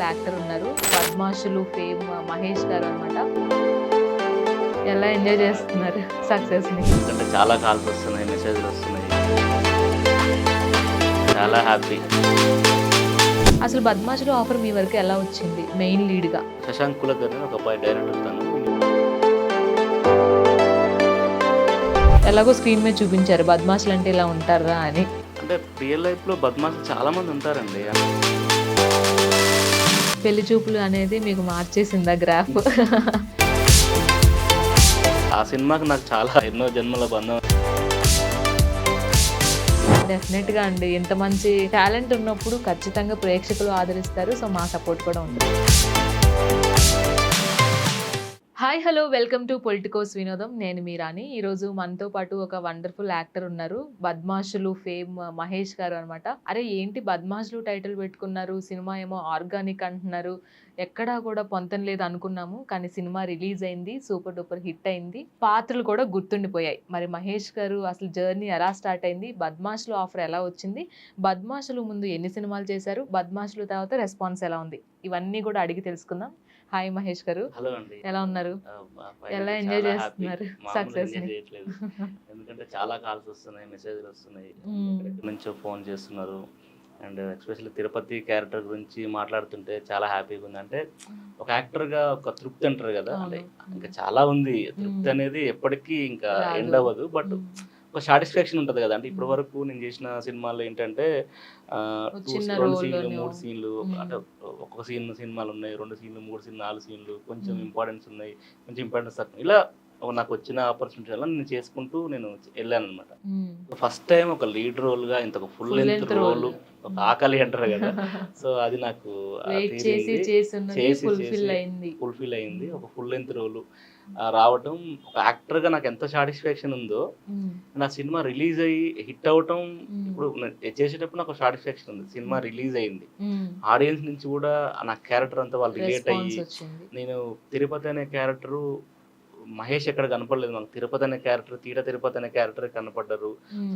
Actor ఉన్నారు. పద్మాషులు fame Mahesh గారు అన్నమాట. ఎలా ఎంజాయ్ చేస్తున్నారు సక్సెస్‌ని? ఎందుకంటే చాలా కాల్స్ వస్తున్నాయి, మెసేజ్‌లు వస్తున్నాయి. చాలా హ్యాపీ. అసలు 'బద్మాషులు' ఆఫర్ మీ వరకు ఎలా వచ్చింది మెయిన్ లీడ్‌గా? శశాంక్ కులకర్ణి అని ఒక అబ్బాయి డైరెక్టర్ తను. ఎలాగో స్క్రీన్ మీద చూపించారు 'బద్మాషులు' అంటే ఇలా ఉంటారా అని. అంటే రియల్ లైఫ్‌లో బద్మాషులు చాలా మంది ఉంటారండి. పెళ్లి చూపులు అనేది మీకు మార్చేసిందా గ్రాఫ్? ఆ సినిమాకి నాకు చాలా ఎన్నో జన్మల బంధం. డెఫినెట్‌గా అండి. ఇంత మంచి టాలెంట్ ఉన్నప్పుడు ఖచ్చితంగా ప్రేక్షకులు ఆదరిస్తారు. సో, మా సపోర్ట్ కూడా ఉంటుంది. Hi hello welcome to Politicos వినోదం. నేను మీ రాణి. ఈరోజు మనతో పాటు ఒక వండర్ఫుల్ యాక్టర్ ఉన్నారు. 'బద్మాషులు' ఫేమ్ మహేష్ గారు అనమాట. అరే ఏంటి 'బద్మాషులు' టైటిల్ పెట్టుకున్నారు, సినిమా ఏమో ఆర్గానిక్ అంటున్నారు, ఎక్కడా కూడా పొంతన లేదు అనుకున్నాము. కానీ సినిమా రిలీజ్ అయింది, సూపర్ డూపర్ హిట్ అయింది, పాత్రలు కూడా గుర్తుండిపోయాయి. మరి మహేష్ గారు అసలు జర్నీ ఎలా స్టార్ట్ అయింది, 'బద్మాషులు' ఆఫర్ ఎలా వచ్చింది, 'బద్మాషులు' ముందు ఎన్ని సినిమాలు చేశారు, 'బద్మాషులు' తర్వాత రెస్పాన్స్ ఎలా ఉంది, ఇవన్నీ కూడా అడిగి తెలుసుకుందాం. హాయ్ మహేష్ గారు, హలో అండి. ఎలా ఉన్నారు? ఎలా ఫైనల్లీ ఎంజాయ్ చాలా హ్యాపీ. చేస్తున్నారు మామూలుగా సక్సెస్ ఎంజాయ్ ని? చేయట్లేదు. ఎందుకంటే చాలా కాల్స్ వస్తున్నాయి, మెసేజ్‌లు వస్తున్నాయి. ఎక్కడి నుంచో ఫోన్ చేస్తున్నారు. అండ్ ఎస్పెషల్లీ తిరుపతి క్యారెక్టర్ గురించి మాట్లాడుతుంటే చాలా హ్యాపీగా ఉంది. అంటే ఒక యాక్టర్‌గా ఒక తృప్తి అంటారు కదా! అంటే ఇంకా చాలా ఉంది. తృప్తి అనేది ఎప్పటికీ ఇంకా ఎండ్ అవ్వదు. బట్ ఒక సాటిస్ఫాక్షన్ ఉంటుంది కదా! అంటే ఇప్పటి వరకు నేను చేసిన సినిమాల్లో ఏంటంటే 2 సీన్లు, 3 సీన్లు, అంటే ఒక్కొక్క సినిమాలు ఉన్నాయి, 2 సీన్లు, 3 సీన్లు, 4 సీన్లు, కొంచెం ఇంపార్టెన్స్ ఉన్నాయి, కొంచెం ఇంపార్టెన్స్ తక్కువ. ఇలా నాకు వచ్చిన ఆపర్చునిటీ వల్ల నేను చేసుకుంటూ నేను వెళ్ళానన్నమాట. ఫస్ట్ టైం ఒక లీడ్ రోల్‌గా ఇంత ఒక ఫుల్ లెంగ్త్ రోల్, ఒక ఆకలి అంటారు కదా! సో అది నాకు ఫుల్‌ఫిల్ అయింది. ఒక ఫుల్ లెంగ్త్ రోల్ రావటం, ఒక యాక్టర్‌గా నాకు ఎంత సాటిస్ఫాక్షన్ ఉందో, నా సినిమా రిలీజ్ అయ్యి హిట్ అవ్వటం, ఇప్పుడు చేసేటప్పుడు నాకు సాటిస్ఫాక్షన్ ఉంది. సినిమా రిలీజ్ అయింది, ఆడియన్స్ నుంచి కూడా నా క్యారెక్టర్ అంతా వాళ్ళు రిలేట్ అయ్యి, నేను తిరుపతి అనే క్యారెక్టరు మహేష్ ఎక్కడ కనపడలేదు, మనకు తిరుపతి అనే క్యారెక్టర్, తీట తిరుపతి అనే క్యారెక్టర్ కనపడ్డారు.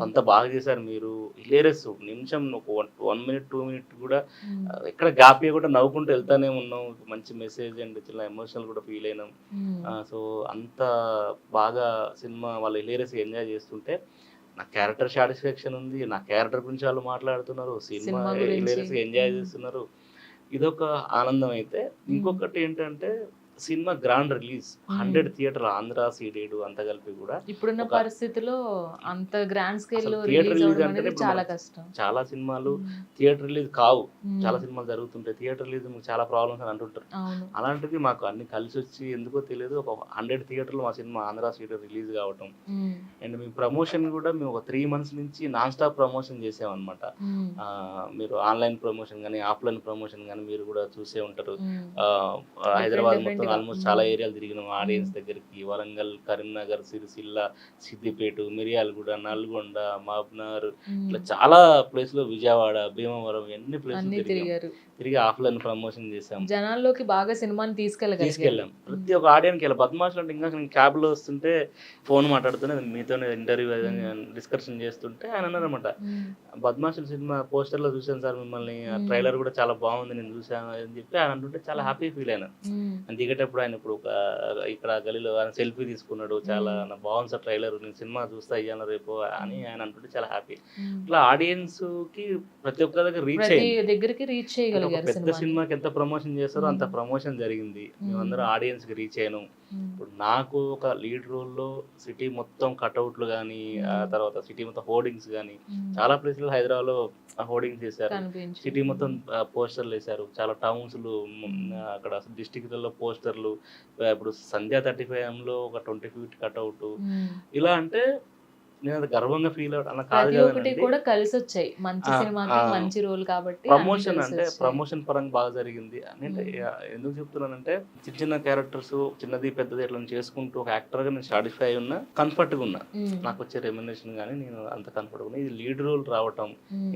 అంత బాగా చేశారు మీరు, హిలేరియస్. నిమిషం ఒక 1 మినిట్ 2 మినిట్ కూడా ఎక్కడ గ్యాప్ కూడా నవ్వుకుంటూ వెళ్తానే ఉన్నాం. మంచి మెసేజ్ అండ్ చాలా ఎమోషనల్ కూడా ఫీల్ అయినాం. సో అంత బాగా సినిమా వాళ్ళు హిలేరియస్గా ఎంజాయ్ చేస్తుంటే నా క్యారెక్టర్ సాటిస్ఫాక్షన్ ఉంది, నా క్యారెక్టర్ గురించి వాళ్ళు మాట్లాడుతున్నారు, సినిమా హిలేరియస్గా ఎంజాయ్ చేస్తున్నారు. ఇదొక ఆనందం. అయితే ఇంకొకటి ఏంటంటే cinema grand release 100 theatre, Andhra Ceded అంతా కలిపి కూడా ఇప్పుడున్న పరిస్థితిలో అంత గ్రాండ్ స్కేల్ లో థియేటర్ రిలీజ్ రిలీజ్ అంటే చాలా కష్టం. చాలా సినిమాలు థియేటర్ రిలీజ్ కావు, చాలా సినిమాలు జరుగుతుంటాయి, థియేటర్ రిలీజ్ చాలా ప్రాబ్లమ్స్ అని అంటుంటారు. అలాంటిది మాకు అన్ని కలిసి వచ్చి ఎందుకో తెలియదు ఒక 100 థియేటర్లు మా సినిమా ఆంధ్ర సీడెడ్ రిలీజ్ కావటం. అండ్ మీ ప్రమోషన్ కూడా మేము ఒక 3 months నుంచి నాన్ స్టాప్ ప్రమోషన్ చేసామన్నమాట. మీరు ఆన్లైన్ ప్రమోషన్ కానీ, ఆఫ్లైన్ ప్రమోషన్ కానీ మీరు కూడా చూసే ఉంటారు. హైదరాబాద్ మొత్తం ఆల్మోస్ట్ చాలా ఏరియాలు తిరిగినాం ఆడియన్స్ దగ్గరికి. వరంగల్, కరీంనగర్, సిరిసిల్ల, సిద్దిపేట, మిర్యాలగూడ, నల్గొండ, మహబూబ్నగర్, ఇట్లా చాలా ప్లేస్లో, విజయవాడ, భీమవరం, ఎన్ని ప్లేస్లు తిరిగి ఆఫ్లైన్ ప్రమోషన్ చేసాం. జనాల్లోకి బాగా సినిమాని తీసుకెళ్ళాం. ప్రతి ఒక్క ఆడియన్కి వెళ్ళి. బద్మాషులు అంటే ఇంకా నేను క్యాబ్లో వస్తుంటే ఫోన్ మాట్లాడుతూనే మీతోనే ఇంటర్వ్యూ డిస్కషన్ చేస్తుంటే ఆయన అన్నారన్నమాట, బద్మాషులు సినిమా పోస్టర్లో చూసాను సార్ మిమ్మల్ని, ట్రైలర్ కూడా చాలా బాగుంది, నేను చూసాను అని చెప్పి ఆయన అంటుంటే చాలా హ్యాపీ ఫీల్ అయినా. దిగేటప్పుడు ఆయన ఇప్పుడు ఇక్కడ గలీలో ఆయన సెల్ఫీ తీసుకున్నాడు, చాలా బాగుంది సార్ ట్రైలర్, నేను సినిమా చూస్తా ఇయ్యాను రేపు అని ఆయన అంటుంటే చాలా హ్యాపీ. ఇట్లా ఆడియన్స్ కి ప్రతి ఒక్క దగ్గరికి రీచ్ చేయగలిగారు. పెద్ద సినిమాకి ఎంత ప్రమోషన్ చేస్తారో అంత ప్రమోషన్ జరిగింది. మేమందరం ఆడియన్స్ కి రీచ్ అయ్యాను. ఇప్పుడు నాకు ఒక లీడ్ రోల్లో సిటీ మొత్తం కట్అవుట్లు కానీ, ఆ తర్వాత సిటీ మొత్తం హోర్డింగ్స్ కానీ, చాలా ప్లేస్లో హైదరాబాద్లో హోర్డింగ్స్ వేశారు, సిటీ మొత్తం పోస్టర్లు వేశారు, చాలా టౌన్స్లు అక్కడ డిస్టిక్లలో పోస్టర్లు. ఇప్పుడు సంధ్యా 35 ఒక 20 feet కట్అవుట్. ఇలా అంటే నేను అది గర్వంగా ఫీల్ అన్న కాదు కూడా కలిసి వచ్చాయి. మంచి సినిమాకి మంచి రోల్ కాబట్టి ప్రమోషన్ అంటే ప్రమోషన్ పరంగా బాగా జరిగింది. అంటే ఎందుకు చెప్తున్నానంటే చిన్న చిన్న క్యారెక్టర్స్, చిన్నది పెద్దది ఇట్లా చేసుకుంటూ ఒక యాక్టర్ గా నేను సాటిస్ఫై అయి ఉన్నా, కంఫర్ట్ గా ఉన్నా. నాకు వచ్చే రెమ్యునరేషన్ కానీ నేను అంత కంఫర్ట్ ఉన్నా. ఇది లీడ్ రోల్ రావటం,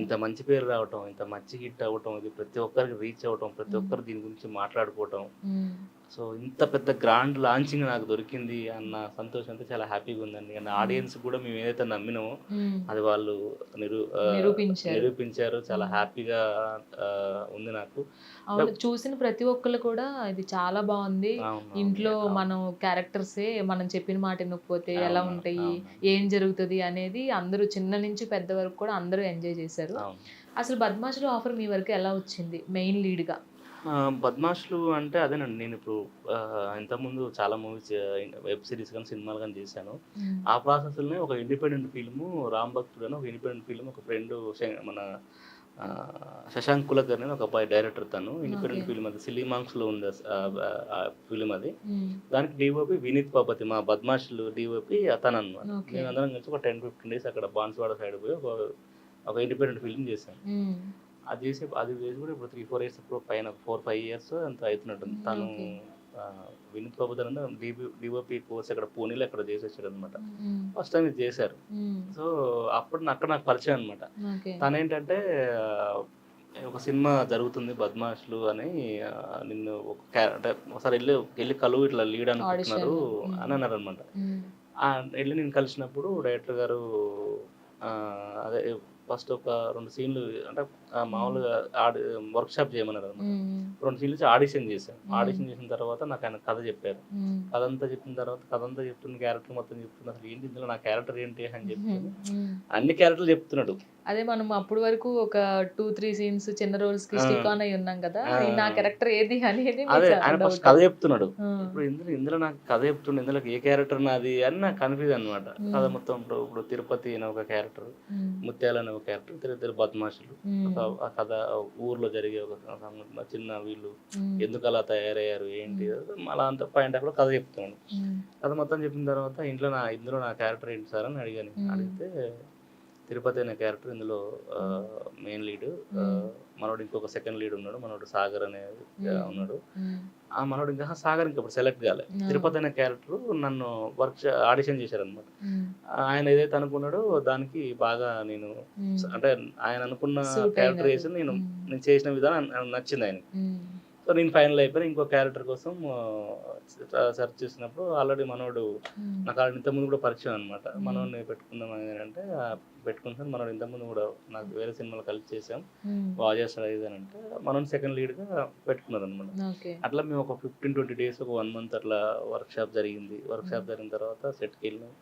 ఇంత మంచి పేరు రావటం, ఇంత మంచి హిట్ అవ్వటం, ఇది ప్రతి ఒక్కరికి రీచ్ అవ్వటం, ప్రతి ఒక్కరు దీని గురించి మాట్లాడుకోవటం, సో ఇంత పెద్ద గ్రాండ్ లాంచింగ్ నాకు దొరికింది అన్న సంతోషం అయితే చాలా హ్యాపీగా ఉందండి. అండ్ ఆడియన్స్ కూడా మేము ఏదైతే నమ్మినామో అది వాళ్ళు నిరూపించారు. చాలా హ్యాపీగా ఉంది నాకు. అవును, చూసిన ప్రతి ఒక్కళ్ళు కూడా ఇది చాలా బాగుంది. ఇంట్లో మనం క్యారెక్టర్సే మనం చెప్పిన మాట వినకపోతే ఎలా ఉంటాయి, ఏం జరుగుతుంది అనేది అందరూ చిన్న నుంచి పెద్ద వరకు కూడా అందరూ ఎంజాయ్ చేశారు. అసలు బద్మాష్‌లో ఆఫర్ మీ వరకు ఎలా వచ్చింది మెయిన్ లీడ్‌గా? బద్మాష్‌లు అంటే అదేనండి. నేను ఇప్పుడు ఇంతకుముందు చాలా మూవీస్ వెబ్ సిరీస్ గాని, సినిమాలు గాని చేశాను. ఆ ప్రాసెస్‌లోనే ఒక ఇండిపెండెంట్ ఫిల్ము 'రామ్ భక్తుడు' అని ఒక ఇండిపెండెంట్ ఫిల్మ్ ఒక ఫ్రెండు మన శశాంక్ కులకర్ణి అని ఒక అబ్బాయి డైరెక్టర్ తను. ఇండిపెండెంట్ ఫిల్మ్ అది 'సిల్లీ మాంక్స్‌లో' ఉంది ఫిల్మ్ అది. దానికి డీఓపీ వినీత్ పాపతి, మా 'బద్మాష్‌లు' డీఓపీ అతనన్నమాట. మేమందరం కలిసి ఒక 10-15 డేస్ అక్కడ బాన్స్వాడ సైడ్ పోయి ఒక ఇండిపెండెంట్ ఫిల్మ్ చేశాను. అది చేసి కూడా ఇప్పుడు 3-4 ఇయర్స్ పైన 4-5 ఇయర్స్ అంత అవుతున్నట్టుంది. తను వినీత్ బాబు తన డిఓపి కోర్స్ అక్కడ పూణేలో అక్కడ చేసి వచ్చాడు అనమాట. ఫస్ట్ టైం ఇది చేశారు. సో అప్పుడు అక్కడ నాకు పరిచయం అనమాట. తనేంటంటే ఒక సినిమా జరుగుతుంది బద్మాష్‌లు అని, నిన్ను అంటే ఒకసారి వెళ్ళి కలువు ఇట్లా లీడ్ అనుకుంటున్నారు అని అన్నారు అనమాట. వెళ్ళి నేను కలిసినప్పుడు డైరెక్టర్ గారు అదే ఫస్ట్ ఒక 2 సీన్లు అంటే మామూలుగా వర్క్షాప్ చేయమన్నారు అనమాట. 2 సీన్లు ఆడిషన్ చేశాను. ఆడిషన్ చేసిన తర్వాత నాకు ఆయన కథ చెప్పారు. కథ అంతా చెప్పిన తర్వాత చెప్తున్న క్యారెక్టర్ మొత్తం చెప్తున్నా, అసలు ఏంటి ఇందులో నా క్యారెక్టర్ ఏంటి అని చెప్పి అన్ని క్యారెక్టర్లు చెప్తున్నాడు. అదే మనం అప్పటి వరకు ఒక 2-3 సీన్స్ చిన్న రోల్స్ కి స్టిక్ ఆన్ అయి ఉన్నాం కదా, నా క్యారెక్టర్ ఏది అనేది అదే ఆయన ఫస్ట్ కథ చెప్తున్నాడు. ఇప్పుడు ఇందులో నాకు కథ చెప్తుండే, ఇందులో ఏ క్యారెక్టర్ నాది అని నాకు కన్ఫ్యూజ్ అనమాట. కథ మొత్తం ఇప్పుడు తిరుపతి అనే ఒక క్యారెక్టర్, ముత్యాల అనే ఒక క్యారెక్టర్, తిరుపతి బద్మాషులు, ఆ కథ ఊర్లో జరిగే ఒక చిన్న వీళ్ళు ఎందుకు అలా తయారయ్యారు ఏంటి అలా అంత పాయింట్ ఆఫ్ కథ చెప్తున్నాడు. కథ మొత్తం చెప్పిన తర్వాత ఇందులో నా క్యారెక్టర్ ఏంటి సార్ అని అడిగాను. అడిగితే తిరుపతి అనే క్యారెక్టర్ ఇందులో మెయిన్ లీడ్, మనోడు ఇంకొక సెకండ్ లీడ్ ఉన్నాడు, మనోడు సాగర్ అనే ఉన్నాడు. ఆ మనోడు ఇంకా సాగర్ ఇంకా ఇప్పుడు సెలెక్ట్ కాలే. తిరుపతి అనే క్యారెక్టర్ నన్ను ఆడిషన్ చేశారనమాట. ఆయన ఏదైతే అనుకున్నాడో దానికి బాగా నేను అంటే ఆయన అనుకున్న క్యారెక్టర్ చేసి నేను చేసిన విధానం నచ్చింది ఆయనకి. సో నేను ఫైనల్ అయిపోయినా. ఇంకో క్యారెక్టర్ కోసం సెర్చ్ చేసినప్పుడు ఆల్రెడీ మనోడు నాకు ఆల్రెడీ ఇంతకుముందు కూడా పరిచయం అనమాట. మనోడిని పెట్టుకుందాం అంటే పెట్టుకుంటాను. మనోడు ఇంతకుముందు కూడా నాకు వేరే సినిమాలు కలిసి చేసాం, బాగా చేస్తాడు ఇది అని అంటే మనోడు సెకండ్ లీడ్గా పెట్టుకున్నారు అనమాట. అట్లా మేము ఒక 15-20 డేస్ ఒక 1 month అట్లా వర్క్షాప్ జరిగింది. వర్క్షాప్ జరిగిన తర్వాత సెట్కి వెళ్ళాం.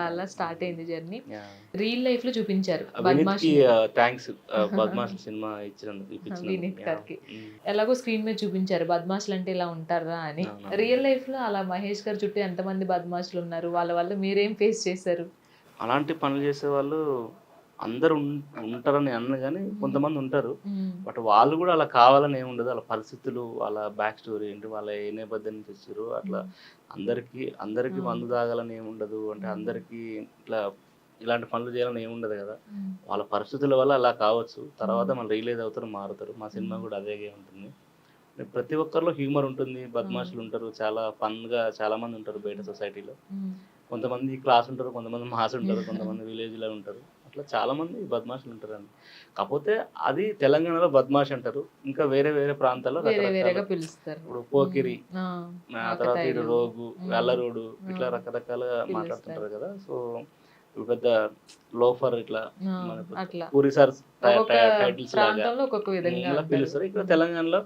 అలా స్టార్ట్ అయింది జర్నీ. రియల్ లైఫ్ లో చూపించారు. థ్యాంక్స్ బద్మాష్ సినిమా ఇచ్చినందుకు. ఎలాగో స్క్రీన్ మీద చూపించారు బద్మాష్లు అంటే ఇలా ఉంటారా అని. రియల్ లైఫ్ లో అలా మహేష్ గారు చుట్టూ ఎంతమంది బద్మాష్లు ఉన్నారు, వాళ్ళ వల్ల మీరేం ఫేస్ చేశారు? అలాంటి పనులు చేసే వాళ్ళు అందరూ ఉంటారని అన్న కానీ కొంతమంది ఉంటారు. బట్ వాళ్ళు కూడా అలా కావాలని ఏమి ఉండదు. వాళ్ళ పరిస్థితులు, వాళ్ళ బ్యాక్ స్టోరీ ఏంటి, వాళ్ళ ఏ నేపథ్యం నుంచి వచ్చారు, అట్లా అందరికీ మందు తాగాలని ఏమి ఉండదు. అంటే అందరికీ ఇలాంటి పనులు చేయాలని ఏమి ఉండదు కదా. వాళ్ళ పరిస్థితుల వల్ల అలా కావచ్చు, తర్వాత మళ్ళీ రియలైజ్ అవుతారు, మారుతారు. మా సినిమా కూడా అదే ఉంటుంది. ప్రతి ఒక్కరిలో హ్యూమర్ ఉంటుంది, బద్మాషులు ఉంటారు, చాలా ఫన్గా చాలా మంది ఉంటారు బయట సొసైటీలో. కొంతమంది క్లాస్ ఉంటారు, కొంతమంది మాస్ ఉంటారు, కొంతమంది విలేజ్లో ఉంటారు. అట్లా చాలా మంది బద్మాషులు ఉంటారండి. కాకపోతే అది తెలంగాణలో బద్మాష్ అంటారు, ఇంకా వేరే వేరే ప్రాంతాల్లో పిలుస్తారు. ఇప్పుడు పోకిరి, తర్వాత ఇటు రోగు, అల్లరోడు, ఇట్లా రకరకాలుగా మాట్లాడుతుంటారు కదా. సో పెద్ద లోఫర్ ఇట్లా పూరి సార్ టైటిల్స్ లాగా పిలుస్తారు. ఇక్కడ తెలంగాణలో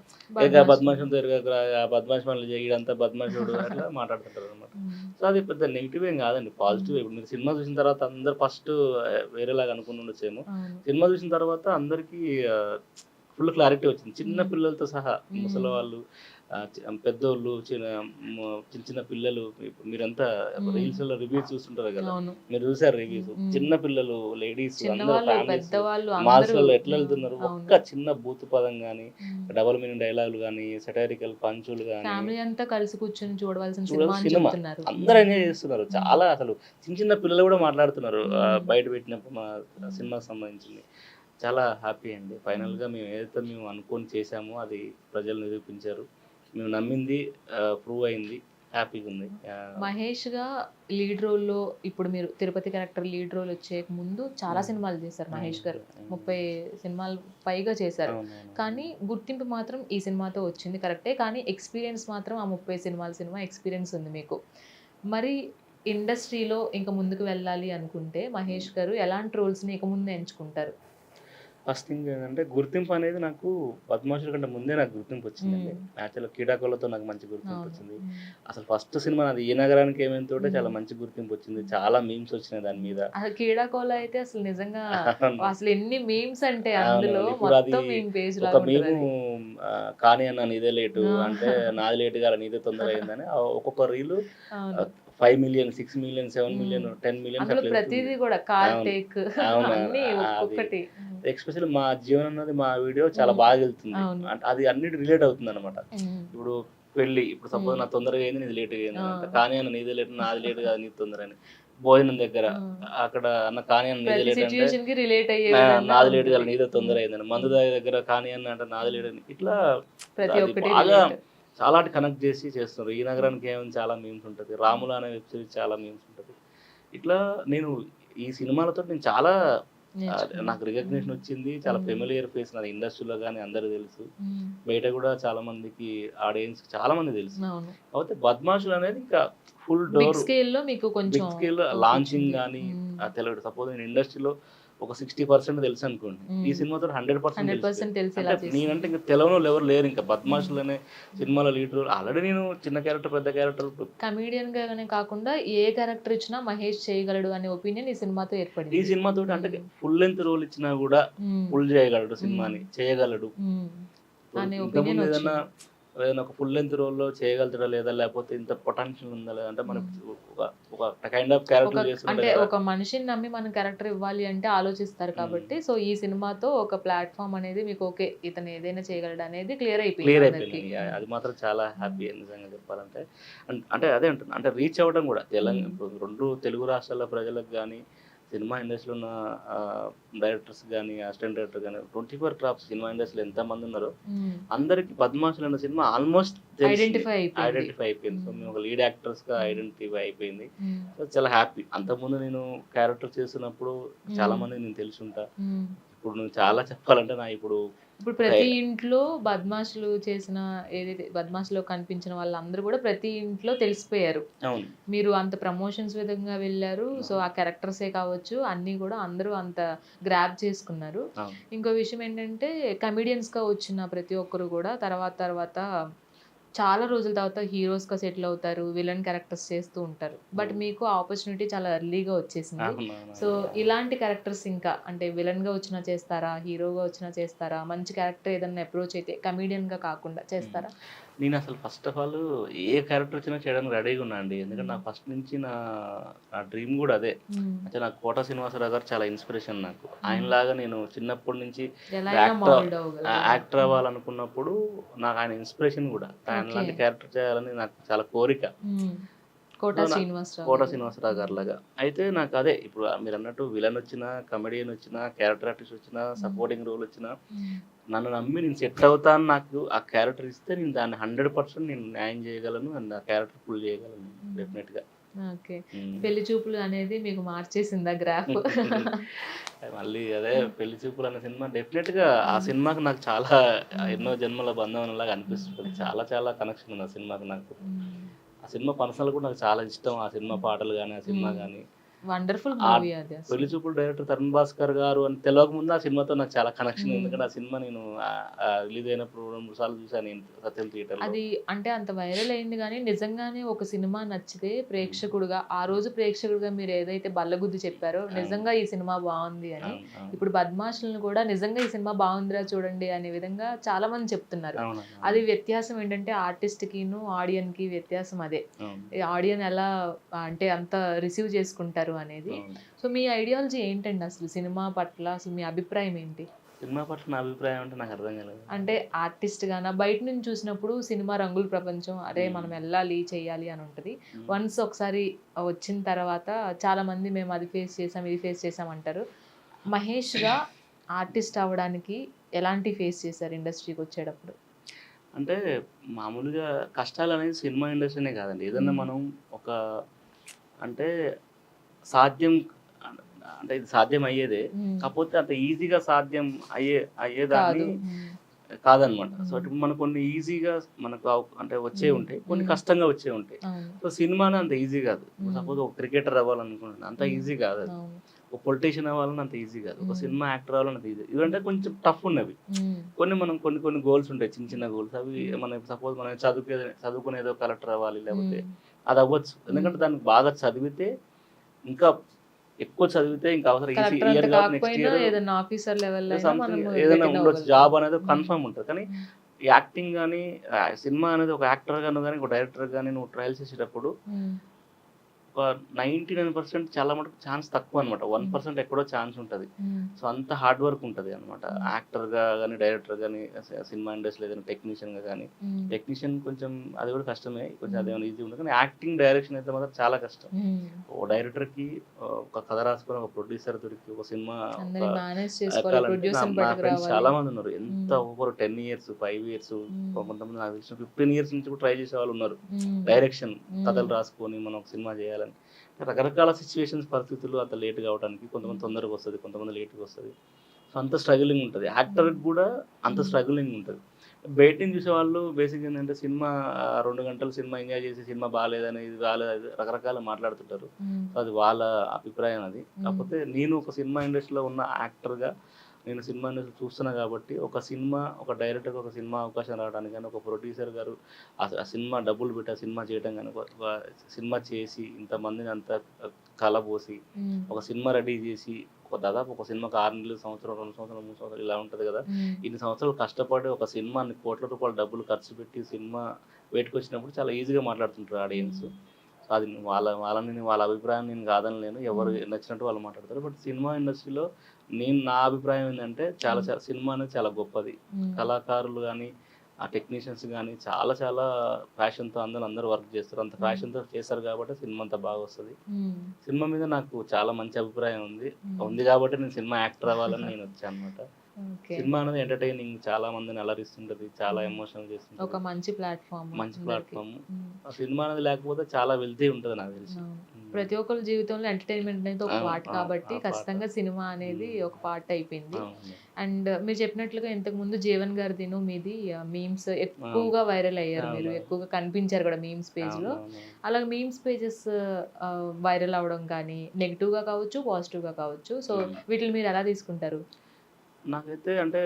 బద్మాషంతో బద్మాష్ పనులు చేయడంతా బద్మాషుడు అట్లా మాట్లాడుతుంటారు అనమాట. సో అది పెద్ద నెగిటివ్ ఏం కాదండి, పాజిటివ్. ఇప్పుడు మీరు సినిమా చూసిన తర్వాత అందరు ఫస్ట్ వేరేలాగా అనుకుని ఉండొచ్చేమో, సినిమా చూసిన తర్వాత అందరికీ ఫుల్ క్లారిటీ వచ్చింది. చిన్న పిల్లలతో సహా, ముసలి వాళ్ళు, పెద్దోళ్ళు, చిన్న పిల్లలు. మీరంతా రీల్స్ లో రివ్యూస్ చూస్తుంటారు కదా, మీరు చూసారు రివ్యూస్. చిన్న పిల్లలు, లేడీస్, మాల్స్ లలో ఎట్లా వెళ్తున్నారు. ఒక్క చిన్న బూత్ పదం గానీ, డబల్ మీనింగ్ డైలాగులు గానీ, సెటారికల్ పంచులు గానీ, కలిసి కూర్చొని చూడవలసిన సినిమా అందరూ ఎంజాయ్ చేస్తున్నారు. చాలా అసలు చిన్న పిల్లలు కూడా మాట్లాడుతున్నారు బయట పెట్టినప్పుడు మా సినిమాకి సంబంధించింది. చాలా హ్యాపీ అండి. ఫైనల్గా మేము ఏదైతే అనుకొని చేసామో అది ప్రజలు నిరూపించారు. మేము నమ్మింది ప్రూవ్ అయింది. హ్యాపీగా ఉంది. మహేష్ గా లీడ్ రోల్లో ఇప్పుడు మీరు తిరుపతి క్యారెక్టర్ లీడ్ రోల్ వచ్చే ముందు చాలా సినిమాలు చేశారు మహేష్ గారు. 30 సినిమాలు పైగా చేశారు. కానీ గుర్తింపు మాత్రం ఈ సినిమాతో వచ్చింది కరెక్టే. కానీ ఎక్స్పీరియన్స్ మాత్రం ఆ 30 సినిమా ఎక్స్పీరియన్స్ ఉంది మీకు. మరి ఇండస్ట్రీలో ఇంక ముందుకు వెళ్ళాలి అనుకుంటే మహేష్ గారు ఎలాంటి రోల్స్‌ని ఇక ముందు ఎంచుకుంటారు? ఫస్ట్ థింగ్ ఏంటంటే గుర్తింపు అనేది నాకు 'పద్మాసుల' కంటే ముందే నాకు గుర్తింపు వచ్చిందండి. యాక్చువల్‌గా 'కీడాకోల'తో నాకు మంచి గుర్తింపు అవును. వచ్చింది. అసలు ఫస్ట్ సినిమా నాది 'ఈ నగరానికి ఏమైంది' తోటే చాలా మంచి గుర్తింపు వచ్చింది. చాలా మీమ్స్ వచ్చినాయి దాని మీద. అసలు 'కీడాకోల' అయితే అసలు నిజంగా అవును. అసలు ఎన్ని మీమ్స్ అంటే అందులో అవునవును. ఇప్పుడు అది మొత్తం మీమ్ పేజ్ ఒక లాగా మీము ఉంటదది. కానీ అన్న నీదే లేటు ఆ! అంటే నాది లేట్ కాలే నీదే తొందర అయిందని ఒక్కొక్క రీలు అవును. 5,000,000, 6,000,000, 7,000,000, హ్మ్. 10,000,000 అందులో అట్లా వెళ్తుంది. ప్రతీది కూడా కార్ అవును. టేక్ అవునవును. అన్నీ అది ఒక్కొక్కటి. ఎస్పెషల్లీ మా జీవనం అన్నది మా వీడియో చాలా బాగా వెళ్తుంది. అవును. అంటే అది అన్నిటి రిలేట్ అవుతుందన్నమాట. హ్మ్. ఇప్పుడు పెళ్లి ఇప్పుడు సపోజ్ హ్మ్. నాది తొందరగా అయింది నీది లేట్‌గా అయిందని ఆ! అంట. కానీ అన్న నీదే లేట్ నాది లేట్ కాదు నీది తొందర అని. భోజనం దగ్గర అక్కడ అన్న కానీ అన్న నీదే ప్రతి లేట్ అంటే సిట్యుయేషన్‌కి రిలేట్ అయ్యే విధంగా నాది లేట్ కాలే ఉంటది. నీదే తొందర హ్మ్. అయిందని. మందు తాగే దగ్గర కానీ అన్న అంటే నాది లేట్ అని. ఇట్లా ప్రతి అది ఒక్కటి బాగా రిలేట్. చాలా కనెక్ట్ చేసి చేస్తున్నారు. ఈ నగరానికి ఏముంది చాలా మీమ్స్ ఉంటది. 'రాములు' అనే వెబ్ సిరీస్ చాలా మీమ్స్ ఉంటది. ఇట్లా నేను ఈ సినిమాలతో నేను చాలా నేర్చుకున్నాను. నాకు రికగ్నిషన్ వచ్చింది. చాలా హ్మ్. ఫెమిలియర్ ఫేస్ నాది ఇండస్ట్రీలో గాని అందరికి తెలుసు. హ్మ్. బయట కూడా చాలా మందికి ఆడియన్స్ చాలా మందికి తెలుసు. అవును. కాకపోతే 'బద్మాషులు' అనేది ఇంకా ఫుల్ బిగ్ డోర్ స్కేల్‌లో మీకు కొంచెం బిగ్ స్కేల్‌లో లాంచింగ్ ఊపొచ్చింది. గాని హ్మ్. తెలుగు సపోజ్ నేను ఇండస్ట్రీలో ఒక 60% తెలుసనుకోండి. ఈ హ్మ్. సినిమాతో 100% తెలిసిపోయింది. 100% తెలిసేలా అంటే చేసింది. నేనంటే ఇంక తెలవనోళ్ళు ఎవరు లేరు ఇంకా. హ్మ్. 'బద్మాషులు' అనే సినిమాలో లీడ్ రోల్ ఆల్రెడీ నేను చిన్న క్యారెక్టర్, పెద్ద క్యారెక్టర్ కమెడియన్‌గానే కాకుండా ఏ క్యారెక్టర్ ఇచ్చినా మహేష్ చేయగలడు అనే ఒపీనియన్ ఈ సినిమాతో ఈ ఏర్పడింది. సినిమాతోటి అంటే హ్మ్. ఫుల్ లెంత్ రోల్ ఇచ్చినా గూడా హ్మ్. పుల్ చేయగలడు హ్మ్. సినిమాని. చేయగలడు. హ్మ్. ఇప్పుడు అనే ఒపీనియన్ ఇంతకుముందు ఏదన్నా వచ్చింది. ఏదైనా ఒక ఫుల్ లెంత్ రోల్‌లో చేయగలుగుతాడా లేదా? లేకపోతే ఇంత పొటెన్షియల్ ఉందా లేదా? అంటే మనం హ్మ్. ఒక ఒక కైండ్ ఆఫ్ ఒక క్యారెక్టర్ చేస్తున్నాడు అంటే కదా! ఒక మనిషిని నమ్మి మనం క్యారెక్టర్ ఇవ్వాలి అంటే ఆలోచిస్తారు హ్మ్. కాబట్టి, సో, ఈ సినిమాతో ఒక ప్లాట్‌ఫార్మ్ అనేది మీకు ఓకే. ఇతను ఏదైనా చేయగలడు అనేది క్లియర్ అయిపోయింది క్లియర్ అందరికి. అయిపోయిందండి. హ్మ్. అది మాత్రం చాలా హ్మ్. హ్యాపీ నిజంగా చెప్పాలంటే. అంటే అదే అంటున్నా. అంటే రీచ్ అవ్వడం గూడా హ్మ్. ఇప్పుడు 2 తెలుగు రాష్ట్రాల ప్రజలకు గాని, సినిమా ఇండస్ట్రీలో ఉన్న డైరెక్టర్స్ గాని, అసిస్టెంట్ డైరెక్టర్ గాని 24 క్రాఫ్ట్స్ సినిమా ఇండస్ట్రీలో ఎంతమంది ఉన్నారో హ్మ్. అందరికి 'పద్మాసులు' అనే సినిమా ఆల్మోస్ట్ తెలిసి ఐడెంటిఫై అయిపోయింది. ఐడెంటిఫై అయిపోయింది. సో, హ్మ్. మేము ఒక లీడ్ యాక్టర్స్‌గా హ్మ్. ఐడెంటిఫై అయిపోయింది. హ్మ్. సో, చాలా హ్యాపీ. అంతకుముందు నేను క్యారెక్టర్ చేస్తున్నప్పుడు చాలా హ్మ్. మందికి నేను తెలిసుంటా. హ్మ్. ఇప్పుడు నువ్వు చాలా చెప్పాలంటే ఇప్పుడు ఇప్పుడు ఒక ప్రతి ఇంట్లో బద్మాషులు చేసిన ఏదైతే బద్మాష్‌లో కనిపించిన వాళ్ళందరూ గూడా ప్రతి ఇంట్లో తెలిసిపోయారు. అవును. మీరు అంత ప్రమోషన్స్ విధంగా వెళ్లారు. సో, అవును. ఆ క్యారెక్టర్సే కావచ్చు అన్నీ గూడా అందరూ అంత గ్రాబ్ చేసుకున్నారు. అవును. ఇంకో విషయం ఏంటంటే కమెడియన్స్‌గా వచ్చిన ప్రతి ఒక్కరు గూడా తర్వాత చాలా రోజుల తర్వాత హీరోస్‌గా సెటిల్ అవుతారు. విలన్ క్యారెక్టర్స్ చేస్తూ ఉంటారు. బట్ అవును. మీకు ఆ ఆపర్చునిటీ చాలా ఎర్లీగా వచ్చేసింది. సో, అవునవునవును. ఇలాంటి క్యారెక్టర్స్ ఇంకా అంటే విలన్‌గా వచ్చినా చేస్తారా? హీరోగా వచ్చినా చేస్తారా? మంచి క్యారెక్టర్ ఏదన్నా అప్రోచ్ అయితే కమెడియన్‌గా కాకుండా హ్మ్. చేస్తారా? నేనసలు first of all A character వచ్చినా చేయడానికి రెడీగా ఉన్నా అండి. ఎందుకంటే హ్మ్. నాకు ఫస్ట్ నుంచి నా డ్రీమ్ గూడా అదే. హ్మ్. అంటే నాకు 'కోట శ్రీనివాసరావు' గారు చాలా ఇన్‌స్పిరేషన్ నాకు. హ్మ్. ఆయనలాగా నేను చిన్నప్పటి నుంచి ఎలా అయినా మౌల్డ్ అవ్వగలగాలి. యాక్టర్ హ్మ్. అవ్వాలనుకున్నప్పుడు నాకు ఆయన ఇన్‌స్పిరేషన్ గూడా. ఓకే. ఆయనలాంటి క్యారెక్టర్ చేయాలని నాకు చాలా కోరిక. హ్మ్. కోట సో, శ్రీనివాసరావు 'కోట గారు. శ్రీనివాసరావు' హ్మ్. గారిలాగా. అయితే నాకు అదే ఇప్పుడు మీరన్నట్టు విలన్ వచ్చినా, కమెడియన్ వచ్చినా, క్యారెక్టర్ ఆర్టిస్ట్ వచ్చినా, హ్మ్. సపోర్టింగ్ రోల్ వచ్చినా హ్మ్. నన్ను నమ్మి నేను సెట్ అవుతా అని నాకు ఆ క్యారెక్టర్ ఇస్తే నేను దాన్ని 100% నేను న్యాయం చేయగలను. అండ్ ఆ క్యారెక్టర్ ఫుల్ చేయగలను హ్మ్. డెఫినిట్‌గా. ఓకే. హ్మ్. పెళ్లి చూపులు అనేది మీకు మార్చేసిందా గ్రాఫ్? మళ్ళీ అదే హ్మ్. 'పెళ్లి చూపులు' అనే సినిమా డెఫినిట్‌గా ఆ హ్మ్. సినిమాకి నాకు చాలా హ్మ్. ఎన్నో జన్మల బంధం అనేలాగా అనిపిస్తది. హ్మ్. చాలా చాలా కనెక్షన్ ఉంది ఆ సినిమాకి నాకు. హ్మ్. ఆ సినిమా పర్సనల్‌గా కూడా నాకు చాలా ఇష్టం. ఆ సినిమా పాటలు గాని, ఆ సినిమా హ్మ్. గాని. వండర్‌ఫుల్ ఆ మూవీ అది 'పెళ్లి అసలు. చూపులు' డైరెక్టర్ 'తరుణ్ భాస్కర్' గారు అని తెలవకముందు ఆ సినిమాతో నాకు చాలా కనెక్షన్. హ్మ్. ఎందుకంటే ఆ సినిమా నేను రిలీజ్ అయినప్పుడు 2, 3 సార్లు చూసాను నేను సత్యం థియేటర్‌లో. అది అంటే అంత వైరల్ అయింది గానీ, నిజంగానే ఒక సినిమా నచ్చితే హ్మ్. ప్రేక్షకుడుగా, ఆ రోజు ప్రేక్షకుడిగా మీరేదైతే బల్లగుద్ది చెప్పారో, అవును. నిజంగా ఈ సినిమా బావుంది అని. అవును. అవును. ఇప్పుడు 'బద్మాష్‌లను' కూడా నిజంగా ఈ సినిమా బావుందిరా చూడండి అనే విధంగా చాలా మంది చెప్తున్నారు. అవునండి. అది అవును. వ్యత్యాసం ఏంటంటే ఆర్టిస్ట్‌కిను, ఆడియన్‌కి వ్యత్యాసం అదే. అవును. ఈ ఆడియన్ ఎలా అంటే అంత రిసీవ్ చేసుకుంటారు అనేది. అవును. సో, మీ ఐడియాలజీ ఏంటండి అసలు సినిమా పట్ల? అసలు మీ అభిప్రాయం ఏంటి? సినిమా పట్ల నా అభిప్రాయం అంటే నాకు అర్థం కాలేదు. అంటే ఆర్టిస్ట్‌గానా బయట నుంచి చూసినప్పుడు సినిమా రంగుల ప్రపంచం. అరే! హ్మ్. మనం ఎళ్ళాలి, చెయ్యాలి అని ఉంటది. హ్మ్. వన్స్ ఒకసారి వచ్చిన తర్వాత చాలామంది మేము అది ఫేస్ చేసాం, ఇది ఫేస్ చేసాం అంటారు. మహేష్‌గా ఆర్టిస్ట్ అవ్వడానికి ఎలాంటివి ఫేస్ చేశారు ఇండస్ట్రీకొచ్చేటప్పుడు? అంటే మామూలుగా కష్టాలనేది సినిమా ఇండస్ట్రీనే కాదండి. ఏదన్నా మనం ఒక అంటే సాధ్యం అంటే ఇది సాధ్యం అయ్యేదే. కాకపోతే అంత ఈజీగా సాధ్యం అయ్యేదాన్ని కాదు. కాదనమాట. సో, ఇప్పుడు మనకు కొన్ని ఈజీగా మనకు అంటే వచ్చేవి ఉంటాయి. కొన్ని కష్టంగా వచ్చేవి ఉంటాయి. అవును. సో, సినిమానే అంత ఈజీ కాదు. హ్మ్. సపోజ్ ఒక క్రికెటర్ అవ్వాలనుకుంటున్నా అంత ఈజీ కాదు అది. అవును. ఒక పొలిటీషియన్ అవ్వాలన్నా అంత ఈజీ కాదు. ఒక హ్మ్. సినిమా యాక్టర్ అవ్వాలన్నా అంత ఈజీ. ఇవంటే కొంచెం టఫ్ ఉన్నవి. కొన్ని మనం కొన్ని గోల్స్ ఉంటాయి. చిన్న చిన్న గోల్స్. అవి మనం సపోజ్ మనం చదువుకునేదో కలెక్టర్ అవ్వాలి లేకపోతే అది అవ్వచ్చు. ఎందుకంటే దానికి బాగా చదివితే ఇంకా ఎక్కువ చదివితే ఇంకా అవసరం ఈ కలెక్టర్ అంత ఇయర్ కాదు నెక్స్ట్ కాకపోయినా ఇయర్ ఏదైనా ఆఫీసర్ లెవెల్ అయినా సంథింగ్ మనము ఏదైనా గెటిన్ ఉండొచ్చు. అవ్వగలుగుతాం. జాబ్ అనేది కన్ఫర్మ్ ఉంటది. కానీ ఈ యాక్టింగ్ గాని, సినిమా అనేది ఒక యాక్టర్ గాను గాని, ఒక డైరెక్టర్ గాని నువ్వు ట్రయల్స్ చేసేటప్పుడు ఒక 99% చాలా మటుకు ఛాన్స్ తక్కువనమాట. 1% ఎక్కడో ఛాన్స్ ఉంటది. సో, అంత హార్డ్ వర్క్ ఉంటది అనమాట. యాక్టర్‌గా గాని, డైరెక్టర్ గాని, సినిమా ఇండస్ట్రీలో ఏదైనా టెక్నీషియన్‌గా గాని, టెక్నీషియన్ కొంచెం అది కూడా కష్టమే. కొంచెం అదేమైనా ఈజీ ఉండదు. కానీ యాక్టింగ్, డైరెక్షన్ అయితే మాత్రం చాలా కష్టం. ఓ డైరెక్టర్‌కి ఒక కథ రాసుకొని, ఒక ప్రొడ్యూసర్ దొరికి ఒక సినిమా అందరిని ఒక మేనేజ్ చేసుకోవాలి. ఎక్కాలంటే ప్రొడ్యూసర్ నా బయటకు ఫ్రెండ్స్ రావాలి. చాలా మంది ఉన్నారు. ఎంత ఓవర్ 10 ఇయర్స్, 5 ఇయర్స్ కొంతమంది నాకు తెలిసిన 15 ఇయర్స్ నుంచి కూడా ట్రై చేసే వాళ్ళు ఉన్నారు. డైరెక్షన్ కథలు రాసుకొని మనం ఒక సినిమా చేయాలని. రకరకాల సిచ్యువేషన్స్, పరిస్థితులు అంత లేట్‌గా అవ్వడానికి కొంతమంది తొందరగా వస్తది. కొంతమంది లేట్‌గా వస్తది. సో, అంత స్ట్రగులింగ్ ఉంటది. యాక్టర్‌కి కూడా అంత స్ట్రగులింగ్ ఉంటది. బయట నుంచి చూసేవాళ్ళు బేసిక్‌గా ఏంటంటే సినిమా 2 గంటలు సినిమా ఎంజాయ్ చేసి సినిమా బాలేదని, ఇది బాలేదు రకరకాలుగా మాట్లాడుతుంటారు. సో, అది వాళ్ళ అభిప్రాయం అది. కాకపోతే నేను ఒక సినిమా ఇండస్ట్రీలో ఉన్న యాక్టర్‌గా నేను సినిమా ఇండస్ట్రీ చూస్తున్నా కాబట్టి ఒక సినిమా, ఒక డైరెక్టర్‌కి ఒక సినిమా అవకాశం రావడానికి గాని, ఒక ప్రొడ్యూసర్ గారు ఆ సినిమా డబ్బులు పెట్టి ఆ సినిమా చేయడం గాని, ఒక సినిమా చేసి ఇంతమందిని అంతా కలబోసి ఒక సినిమా రెడీ చేసి దాదాపు ఒక సినిమాకి 6 నెలలు, సంవత్సరం, 2 సంవత్సరాలు, 3 సంవత్సరాలు ఇలా ఉంటది కదా! ఇన్ని సంవత్సరాలు కష్టపడి ఒక సినిమాని కోట్ల రూపాయల డబ్బులు ఖర్చు పెట్టి సినిమా బయటకొచ్చినప్పుడు చాలా ఈజీగా మాట్లాడుతుంటారు ఆడియన్స్. అది వాళ్ళ అభిప్రాయం నేను కాదనలేను. ఎవరు నచ్చినట్టు వాళ్ళు మాట్లాడతారు. బట్ సినిమా ఇండస్ట్రీలో నా అభిప్రాయం ఏంటంటే చాలా సినిమా అనేది చాలా గొప్పది. కళాకారులు గాని, ఆ టెక్నీషియన్స్ గాని చాలా చాలా ప్యాషన్‌తో అందరూ వర్క్ చేస్తారు. అంత ప్యాషన్‌తో చేస్తారు కాబట్టి సినిమా అంత బాగా వస్తది. సినిమా మీద నాకు చాలా మంచి అభిప్రాయం ఉంది. ఉంది కాబట్టి నేను సినిమా యాక్టర్ అవ్వాలని నేను వచ్చానన్నమాట. ఓకే. సినిమా అనేది ఎంటర్‌టైనింగ్ చాలా మందిని అలరిస్తుంటది. చాలా ఎమోషనల్ ఒక చేస్తుంటది. మంచి ప్లాట్‌ఫార్మ్ మంచి అందరికి. ప్లాట్‌ఫార్మ్. ఆ సినిమా అనేది లేకపోతే చాలా వెల్తీ ఉంటది నాకు తెలిసి. అవును. ప్రతి ఒక్కరి జీవితంలో ఎంటర్‌టైన్‌మెంట్ అనేది ఒక పార్ట్ కాబట్టి ఆ పాట. ఖచ్చితంగా సినిమా అనేది ఒక పార్ట్ అయిపోయింది. అవును. అండ్ మీరు చెప్పినట్లుగా ఇంతకుముందు 'జీవన్' గారిదిను మీది మీమ్స్ ఎక్కువగా వైరల్ అయ్యారు మీరు. అవును. ఎక్కువగా కనిపించారు కూడా మీమ్స్ పేజ్‌లో. అవునవును. అలాగే మీమ్స్ పేజెస్ వైరల్ అవ్వడం కానీ నెగెటివ్‌గా కావచ్చు, పాజిటివ్‌గా కావచ్చు. సో, వీటిని మీరు ఎలా తీసుకుంటారు? నాకైతే అంటే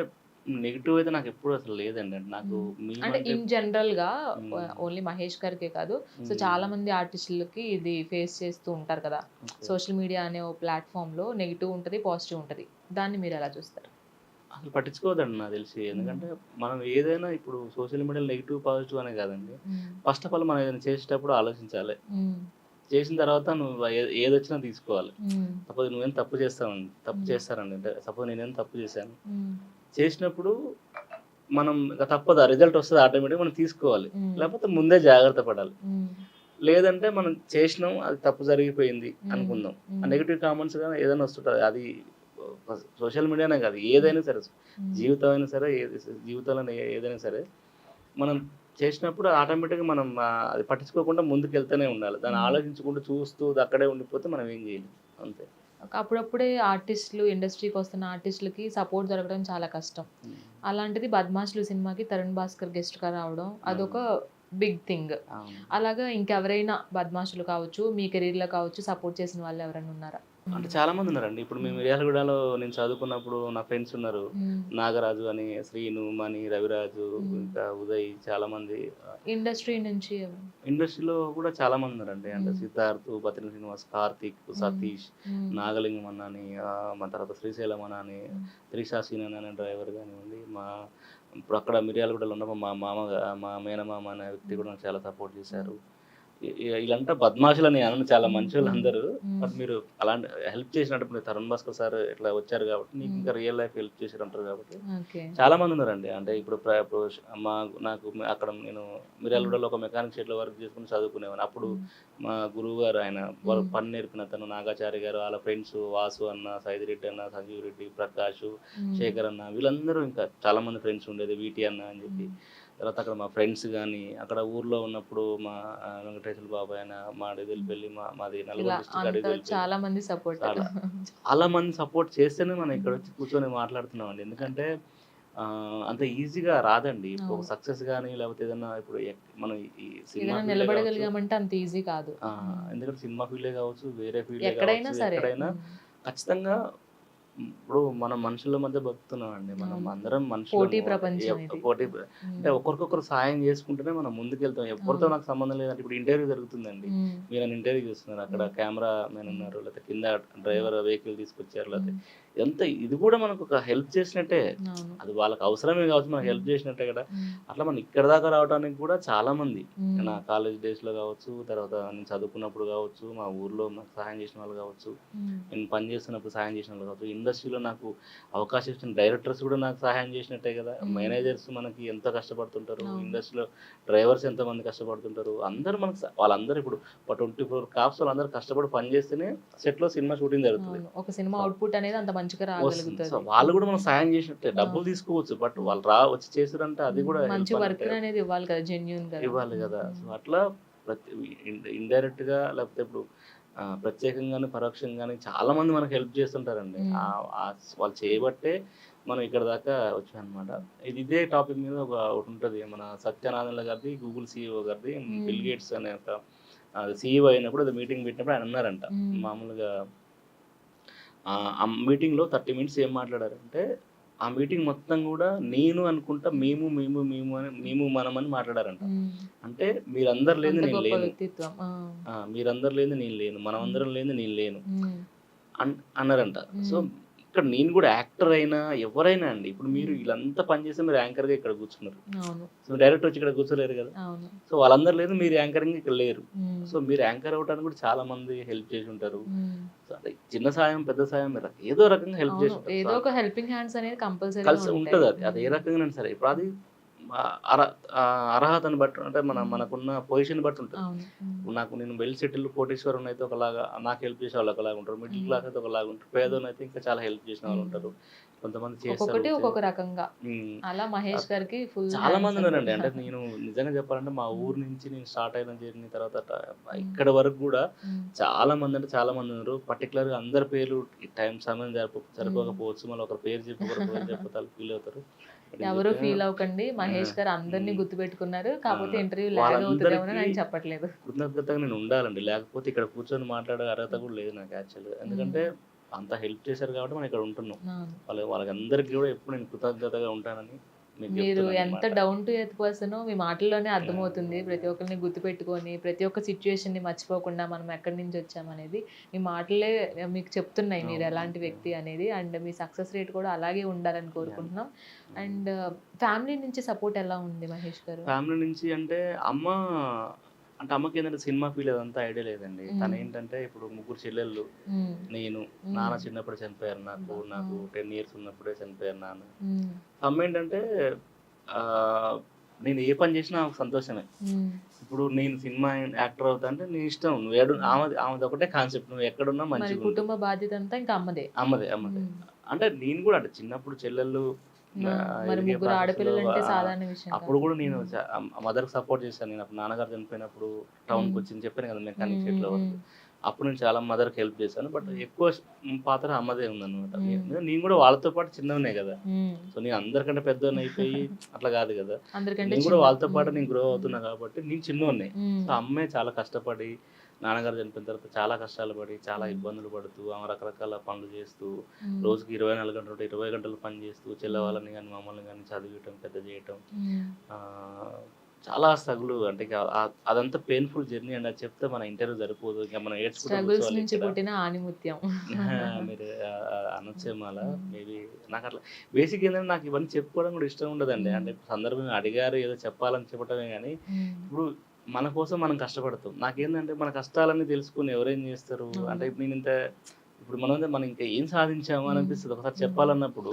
నెగెటివ్ అయితే నాకెప్పుడు అసలు లేదండి. అంటే నాకు మీమ్ అంటే అంటే ఇన్ జనరల్‌గా హ్మ్. ఓన్లీ మహేష్ గారికే కాదు. సో, హ్మ్. చాలా మంది ఆర్టిస్టులకి ఇది ఫేస్ చేస్తూ ఉంటారు కదా! ఓకే. సోషల్ మీడియా అనే ఓ ప్లాట్‌ఫార్మ్‌లో నెగెటివ్ ఉంటది, పాజిటివ్ ఉంటది. దాన్ని మీరెలా చూస్తారు? అసలు పట్టించుకోవద్దండి నాకు తెలిసి. ఎందుకంటే మనం ఏదైనా ఇప్పుడు సోషల్ మీడియాలో నెగెటివ్, పాజిటివ్ అనే కాదండి. ఫస్ట్ ఆఫ్ ఆల్ మనం ఏదైనా చేసేటప్పుడు ఆలోచించాలి. చేసిన తర్వాత నువ్వు ఏదొచ్చినా తీసుకోవాలి. సపోజ్ నువ్వేం తప్పు చేస్తారండి. అంటే సపోజ్ నేనేం తప్పు చేశాను. చేసినప్పుడు మనం ఇక తప్పదు. ఆ రిజల్ట్ వస్తది ఆటోమేటిక్‌గా మనం తీసుకోవాలి. లేకపోతే ముందే జాగ్రత్త పడాలి. లేదంటే మనం చేసినాం అది తప్పు జరిగిపోయింది అనుకుందాం. ఆ నెగెటివ్ కామెంట్స్ గాని ఏదైనా వస్తుంటది. అది సోషల్ మీడియానే కాదు. ఏదైనా సరే జీవితం అయినా సరే జీవితంలో ఏదైనా సరే మనం చేసినప్పుడు ఆటోమేటిక్‌గా మనం అది పట్టించుకోకుండా ముందుకెళ్తూనే ఉండాలి. దాన్ని ఆలోచించకుండా చూస్తూ అక్కడే ఉండిపోతే మనం ఏం చేయలేం. అంతే. అప్పుడప్పుడే ఆర్టిస్టులు ఇండస్ట్రీకొస్తున్న ఆర్టిస్టులకి సపోర్ట్ దొరకడం చాలా కష్టం. అలాంటిది 'బద్మాష్‌లు' సినిమాకి తరుణ్ భాస్కర్ గెస్ట్‌గా రావడం అదొక బిగ్ థింగ్. అవును. అలాగా ఇంకెవరైనా 'బద్మాష్‌లు' కావచ్చు, మీ కెరీర్‌లో కావచ్చు సపోర్ట్ చేసిన వాళ్ళు ఎవరైనా ఉన్నారా? అంటే చాలా మంది ఉన్నారండి. ఇప్పుడు మేము మిర్యాలగూడలో నేను చదువుకున్నప్పుడు నా ఫ్రెండ్స్ ఉన్నారు. నాగరాజు అని, శ్రీను, మణి, రవిరాజు, ఇంకా ఉదయ్ చాలామంది ఇండస్ట్రీ నుంచి ఇండస్ట్రీలో కూడా చాలా మంది ఉన్నారండి. అంటే సిద్ధార్థ్, బత్తిన శ్రీనివాస్, కార్తీక్, సతీష్, నాగలింగం అన్న అని, మన తర్వాత శ్రీశైలం అన్న అని, త్రిషా సీనన్ అనే డ్రైవర్ కానివ్వండి, ఇప్పుడు అక్కడ మిర్యాలగూడలో ఉన్న మా మేనమామ అనే వ్యక్తి కూడా నాకు చాలా సపోర్ట్ చేశారు. ఈళ్ళంతా బద్మాషులని అనను, చాలా మంచోళ్ళందరూ. బట్ మీరు అలాంటి హెల్ప్ చేసినట్టు ఇప్పుడు తరుణ్ భాస్కర్ సార్ ఇట్లా వచ్చారు కాబట్టి నీకు ఇంకా రియల్ లైఫ్ హెల్ప్ చేశారంటారు కాబట్టి ఓకే. చాలా మంది ఉన్నారండి. అంటే ఇప్పుడు నాకు అక్కడ నేను మిర్యాలగూడలో ఒక మెకానిక్ షెడ్‌లో వర్క్ చేసుకొని చదువుకునేవాడిని. అప్పుడు మా గురువు గారు ఆయన పని నేర్పిన అతను నాగాచారి గారు, వాళ్ళ ఫ్రెండ్స్ వాసు అన్న, సైదిరెడ్డి అన్న, సంజీవ్ రెడ్డి, ప్రకాష్, శేఖర్ అన్న వీళ్ళందరూ ఇంకా చాలా మంది ఫ్రెండ్స్ ఉండేది. వీటీ అన్న అని చెప్పి. తర్వాత అక్కడ మా ఫ్రెండ్స్ కానీ, అక్కడ ఊర్లో ఉన్నప్పుడు మా వెంకటేశ్వర బాబాయ్ అయినా, మా అడిదెల్లిపల్లి మాది నల్గొండ ఇలా డిస్ట్రిక్ట్ అంత అడిదెల్లిపల్లి. చాలా మంది సపోర్ట్. చాలా చాలా మంది సపోర్ట్ చేస్తేనే మనం ఇక్కడ వచ్చి కూర్చొని మాట్లాడుతున్నామండి. ఎందుకంటే అంత ఈజీగా రాదండి. ఇప్పుడు ఒక అవును. సక్సెస్ గాని లేకపోతే ఏదన్నా ఇప్పుడు మనం ఈ సినిమా ఏదైనా ఫీల్డే కావచ్చు. నిలబడగలిగామంటే అంత ఈజీ కాదు. ఎందుకంటే సినిమా ఫీల్డే కావచ్చు, వేరే ఫీల్డే ఎక్కడైనా కావచ్చు, సరే. ఎక్కడైనా ఖచ్చితంగా ఇప్పుడు మనం మనుషుల మధ్య బతుకుతున్నామండి. మనం అవును. అందరం మనుషులము. పోటీ ప్రపంచం ఇది. పోటీ అంటే ఒకరికొకరు సాయం చేసుకుంటేనే మనం ముందుకెళ్తాం. ఎవరితో అవును. నాకు సంబంధం లేదంటే ఇప్పుడు ఇంటర్వ్యూ జరుగుతుందండి. మీరు నన్ను ఇంటర్వ్యూ చూస్తున్నారు. అక్కడ కెమెరా మ్యాన్ ఉన్నారు, లేకపోతే కింద డ్రైవర్ వెహికల్ తీసుకొచ్చారు, లేకపోతే ఎంత ఇది కూడా మనకు ఒక హెల్ప్ చేసినట్టే. అవును. అది వాళ్ళకి అవసరమే కావచ్చు, మనకు హెల్ప్ చేసినట్టే కదా. అట్లా మనం ఇక్కడ దాకా రావడానికి కూడా చాలా మంది నా కాలేజ్ డేస్లో కావచ్చు, తర్వాత నేను చదువుకున్నప్పుడు కావచ్చు, మా ఊర్లో నాకు సహాయం చేసిన వాళ్ళు కావచ్చు, నేను పని చేస్తున్నప్పుడు సహాయం చేసిన వాళ్ళు కావచ్చు, ఇండస్ట్రీలో నాకు అవకాశం ఇచ్చిన డైరెక్టర్స్ కూడా నాకు సహాయం చేసినట్టే కదా. మేనేజర్స్ మనకి ఎంత కష్టపడుతుంటారు, ఇండస్ట్రీలో డ్రైవర్స్ ఎంతమంది కష్టపడుతుంటారు, అందరూ మనకు వాళ్ళందరూ ఇప్పుడు 24 కాప్స్ వాళ్ళందరూ కష్టపడి పని చేస్తేనే సెట్లో సినిమా షూటింగ్ జరుగుతుంది. ఒక సినిమా అవుట్పుట్ అనేది అంత మంచిగా వస్తుంది. రాగలుగుతుంది. సో వాళ్ళు కూడా మనకు సాయం చేసినట్టే. డబ్బులు తీసుకోవచ్చు, బట్ వాళ్ళు వచ్చి చేసారంటే అది కూడా మంచి help వర్క్ అన్నట్టే. అనేది ఇవ్వాలి కదా, జెన్యూన్ గా ఇవ్వాలి కదా. సో అట్లా ప్రతి ఇండైరెక్ట్ గా లేకపోతే ఇప్పుడు ప్రత్యేకంగానే పరోక్షంగానే చాలా మంది మనకు హెల్ప్ చేస్తుంటారండి. వాళ్ళు చేయబట్టే మనం ఇక్కడ దాకా వచ్చామన్నమాట. ఇదే టాపిక్ మీద ఒకటి ఉంటుంది, మన సత్యనారాయణ గారిది, గూగుల్ సిఇఓ గారిది, బిల్ గేట్స్ అనే ఒక సిఇఓ అయినప్పుడు అది మీటింగ్ పెట్టినప్పుడు ఆయన అన్నారంట, మామూలుగా ఆ మీటింగ్లో 30 మినిట్స్ ఏం మాట్లాడారంటే, ఆ మీటింగ్ మొత్తం కూడా నేను అనుకుంటా మేము మేము మేము అని మేము మనం అని మాట్లాడారంట. అంటే మీరందరు లేని అంత నేను గొప్ప లేను, వ్యక్తిత్వం. మీరందరు లేని నేను లేను, మనం అందరం లేని నేను లేను అన్నారంట. సో ఇక్కడ నేను కూడా యాక్టర్ అయినా ఎవరైనా అండి, ఇప్పుడు మీరు వీళ్ళంతా పనిచేస్తే మీరు యాంకర్గా ఇక్కడ కూర్చున్నారు. అవును. సో డైరెక్ట్ వచ్చి ఇక్కడ కూర్చోలేరు కదా. అవును. సో వాళ్ళందరూ లేదు, మీరు యాంకరింగ్ ఇక్కడ లేరు. సో మీరు యాంకర్ అవ్వడానికి కూడా చాలా మంది హెల్ప్ చేసి ఉంటారు. సో అంటే చిన్న సాయం పెద్ద సాయం ఏదో రకంగా హెల్ప్ చేసి ఉంటారు. ఏదో ఒక హెల్పింగ్ హ్యాండ్స్ అనేది కంపల్సరీ కలిసి ఉంటుంది. అది ఏ రకంగా సరే. ఇప్పుడు అది అర్హతను బట్టి, అంటే మనకున్న పొజిషన్ బట్టి ఉంటుంది. ఇప్పుడు నేను వెల్ సెటిల్ కోటీశ్వరుని అయితే ఒకలాగా నాకు హెల్ప్ చేసే వాళ్ళు ఒకలాగా ఉంటారు, మిడిల్ క్లాస్ అయితే ఒకలాగా ఉంటారు, పేదోని అయితే ఇంకా చాలా హెల్ప్ చేసిన వాళ్ళు ఉంటారు, కొంతమంది చేస్తారు. ఒక్కొక్క రకంగా అలా మహేష్ గారికి ఫుల్ చాలా మంది ఉన్నారండి. అంటే నేను నిజంగా చెప్పాలంటే మా ఊరు నుంచి నేను స్టార్ట్ అయిన జర్నీ తర్వాత ఇక్కడ వరకు కూడా చాలా మంది ఉన్నారు. పర్టికులర్గా అందరి పేర్లు సమయం సరిపోకపోవచ్చు, మళ్ళీ ఒకరి పేరు చెప్పిపోతే ఫీల్ అవుతారు. ఎవరు ఫీల్ అవ్వకండి, మహేష్ గారు అందరినీ గుర్తుపెట్టుకున్నారు. కాకపోతే ఇంటర్వ్యూ లాగ్ అవుతుందేమో అని ఆయన చెప్పట్లేదు. కృతజ్ఞతగా నేను ఉండాలండి, లేకపోతే ఇక్కడ కూర్చొని మాట్లాడే అర్హత కూడా లేదు నాకు యాక్చువల్గా. ఎందుకంటే అంత హెల్ప్ చేశారు కాబట్టి మనం ఇక్కడ ఉంటున్నాం. వాళ్ళందరికీ కూడా ఎప్పుడు నేను కృతజ్ఞతగా ఉంటానని మీరు ఎంత డౌన్ టు ఎర్త్ పర్సన్ మీ మాటల్లోనే అర్థమవుతుంది. ప్రతి ఒక్కరిని గుర్తుపెట్టుకొని ప్రతి ఒక్క సిచ్యువేషన్ని మర్చిపోకుండా మనం ఎక్కడి నుంచి వచ్చామనేది మీ మాటలే మీకు చెప్తున్నాయి మీరు ఎలాంటి వ్యక్తి అనేది. అండ్ మీ సక్సెస్ రేట్ కూడా అలాగే ఉండాలని కోరుకుంటున్నాం. అండ్ ఫ్యామిలీ నుంచి సపోర్ట్ ఎలా ఉంది మహేష్ గారు? ఫ్యామిలీ నుంచి అంటే అమ్మకి ఏంటంటే సినిమా ఫీల్ అదంతా ఐడియా లేదండి. తను ఏంటంటే ఇప్పుడు 3 చెల్లెళ్ళు, నేను, నాన్న చిన్నప్పుడు చనిపోయారు, నాకు 10 years ఉన్నప్పుడే చనిపోయారు నాన్న. అమ్మ ఏంటంటే నేను ఏ పని చేసినా ఆమెకు సంతోషమే. ఇప్పుడు నేను సినిమా యాక్టర్ అవుతా అంటే నీ ఇష్టం, నువ్వు ఆమెది ఒకటే కాన్సెప్ట్, నువ్వు ఎక్కడున్నా మంచిగా. కుటుంబ బాధ్యత అంతా ఇంకా అమ్మదే. అంటే నేను కూడా అంటే చిన్నప్పుడు చెల్లెళ్ళు అప్పుడు కూడా నేను మదర్కి సపోర్ట్ చేశాను. నేను అప్పుడు నాన్నగారు చనిపోయినప్పుడు టౌన్కి వచ్చి చెప్పాను కదా మెకానిక్ షెడ్లో, అప్పుడు నేను చాలా మదర్కి హెల్ప్ చేశాను. బట్ ఎక్కువ పాత్ర అమ్మదే ఉందన్నమాట. నేను కూడా వాళ్ళతో పాటు చిన్నవనే కదా. సో నేను అందరికంటే పెద్దవాడిని అయిపోయి అట్లా కాదు కదా, నేను కూడా వాళ్ళతో పాటు నేను గ్రో అవుతున్నా కాబట్టి నేను చిన్నవాడిని. సో అమ్మే చాలా కష్టపడి, నాన్నగారు చనిపోయిన తర్వాత చాలా కష్టాలు పడి, చాలా ఇబ్బందులు పడుతూ, ఆమె రకరకాల పనులు చేస్తూ, రోజుకి 24 గంటలు 20 గంటలు పని చేస్తూ, చెల్లెవాళ్ళని కానీ మమ్మల్ని కానీ చదివించడం, పెద్ద చేయటం, చాలా స్ట్రగుల్. అంటే అదంతా పెయిన్ఫుల్ జర్నీ అండి. అది చెప్తే మన ఇంటర్వ్యూ సరిపోదు, ఇంకా మనం మీరు అనొచ్చేమో అలా. మేబీ నాకు అట్లా బేసిక్ ఏంటంటే నాకు ఇవన్నీ చెప్పుకోవడం కూడా ఇష్టం ఉండదండి. అంటే సందర్భం అడిగారు ఏదో చెప్పాలని చెప్పడమే కానీ, ఇప్పుడు మన కోసం మనం కష్టపడతాం. నాకేంటంటే మన కష్టాలన్నీ తెలుసుకుని ఎవరేం చేస్తారు అంటే, ఇప్పుడు మనం ఇంకా ఏం సాధించాము అని అనిపిస్తుంది ఒకసారి చెప్పాలన్నప్పుడు.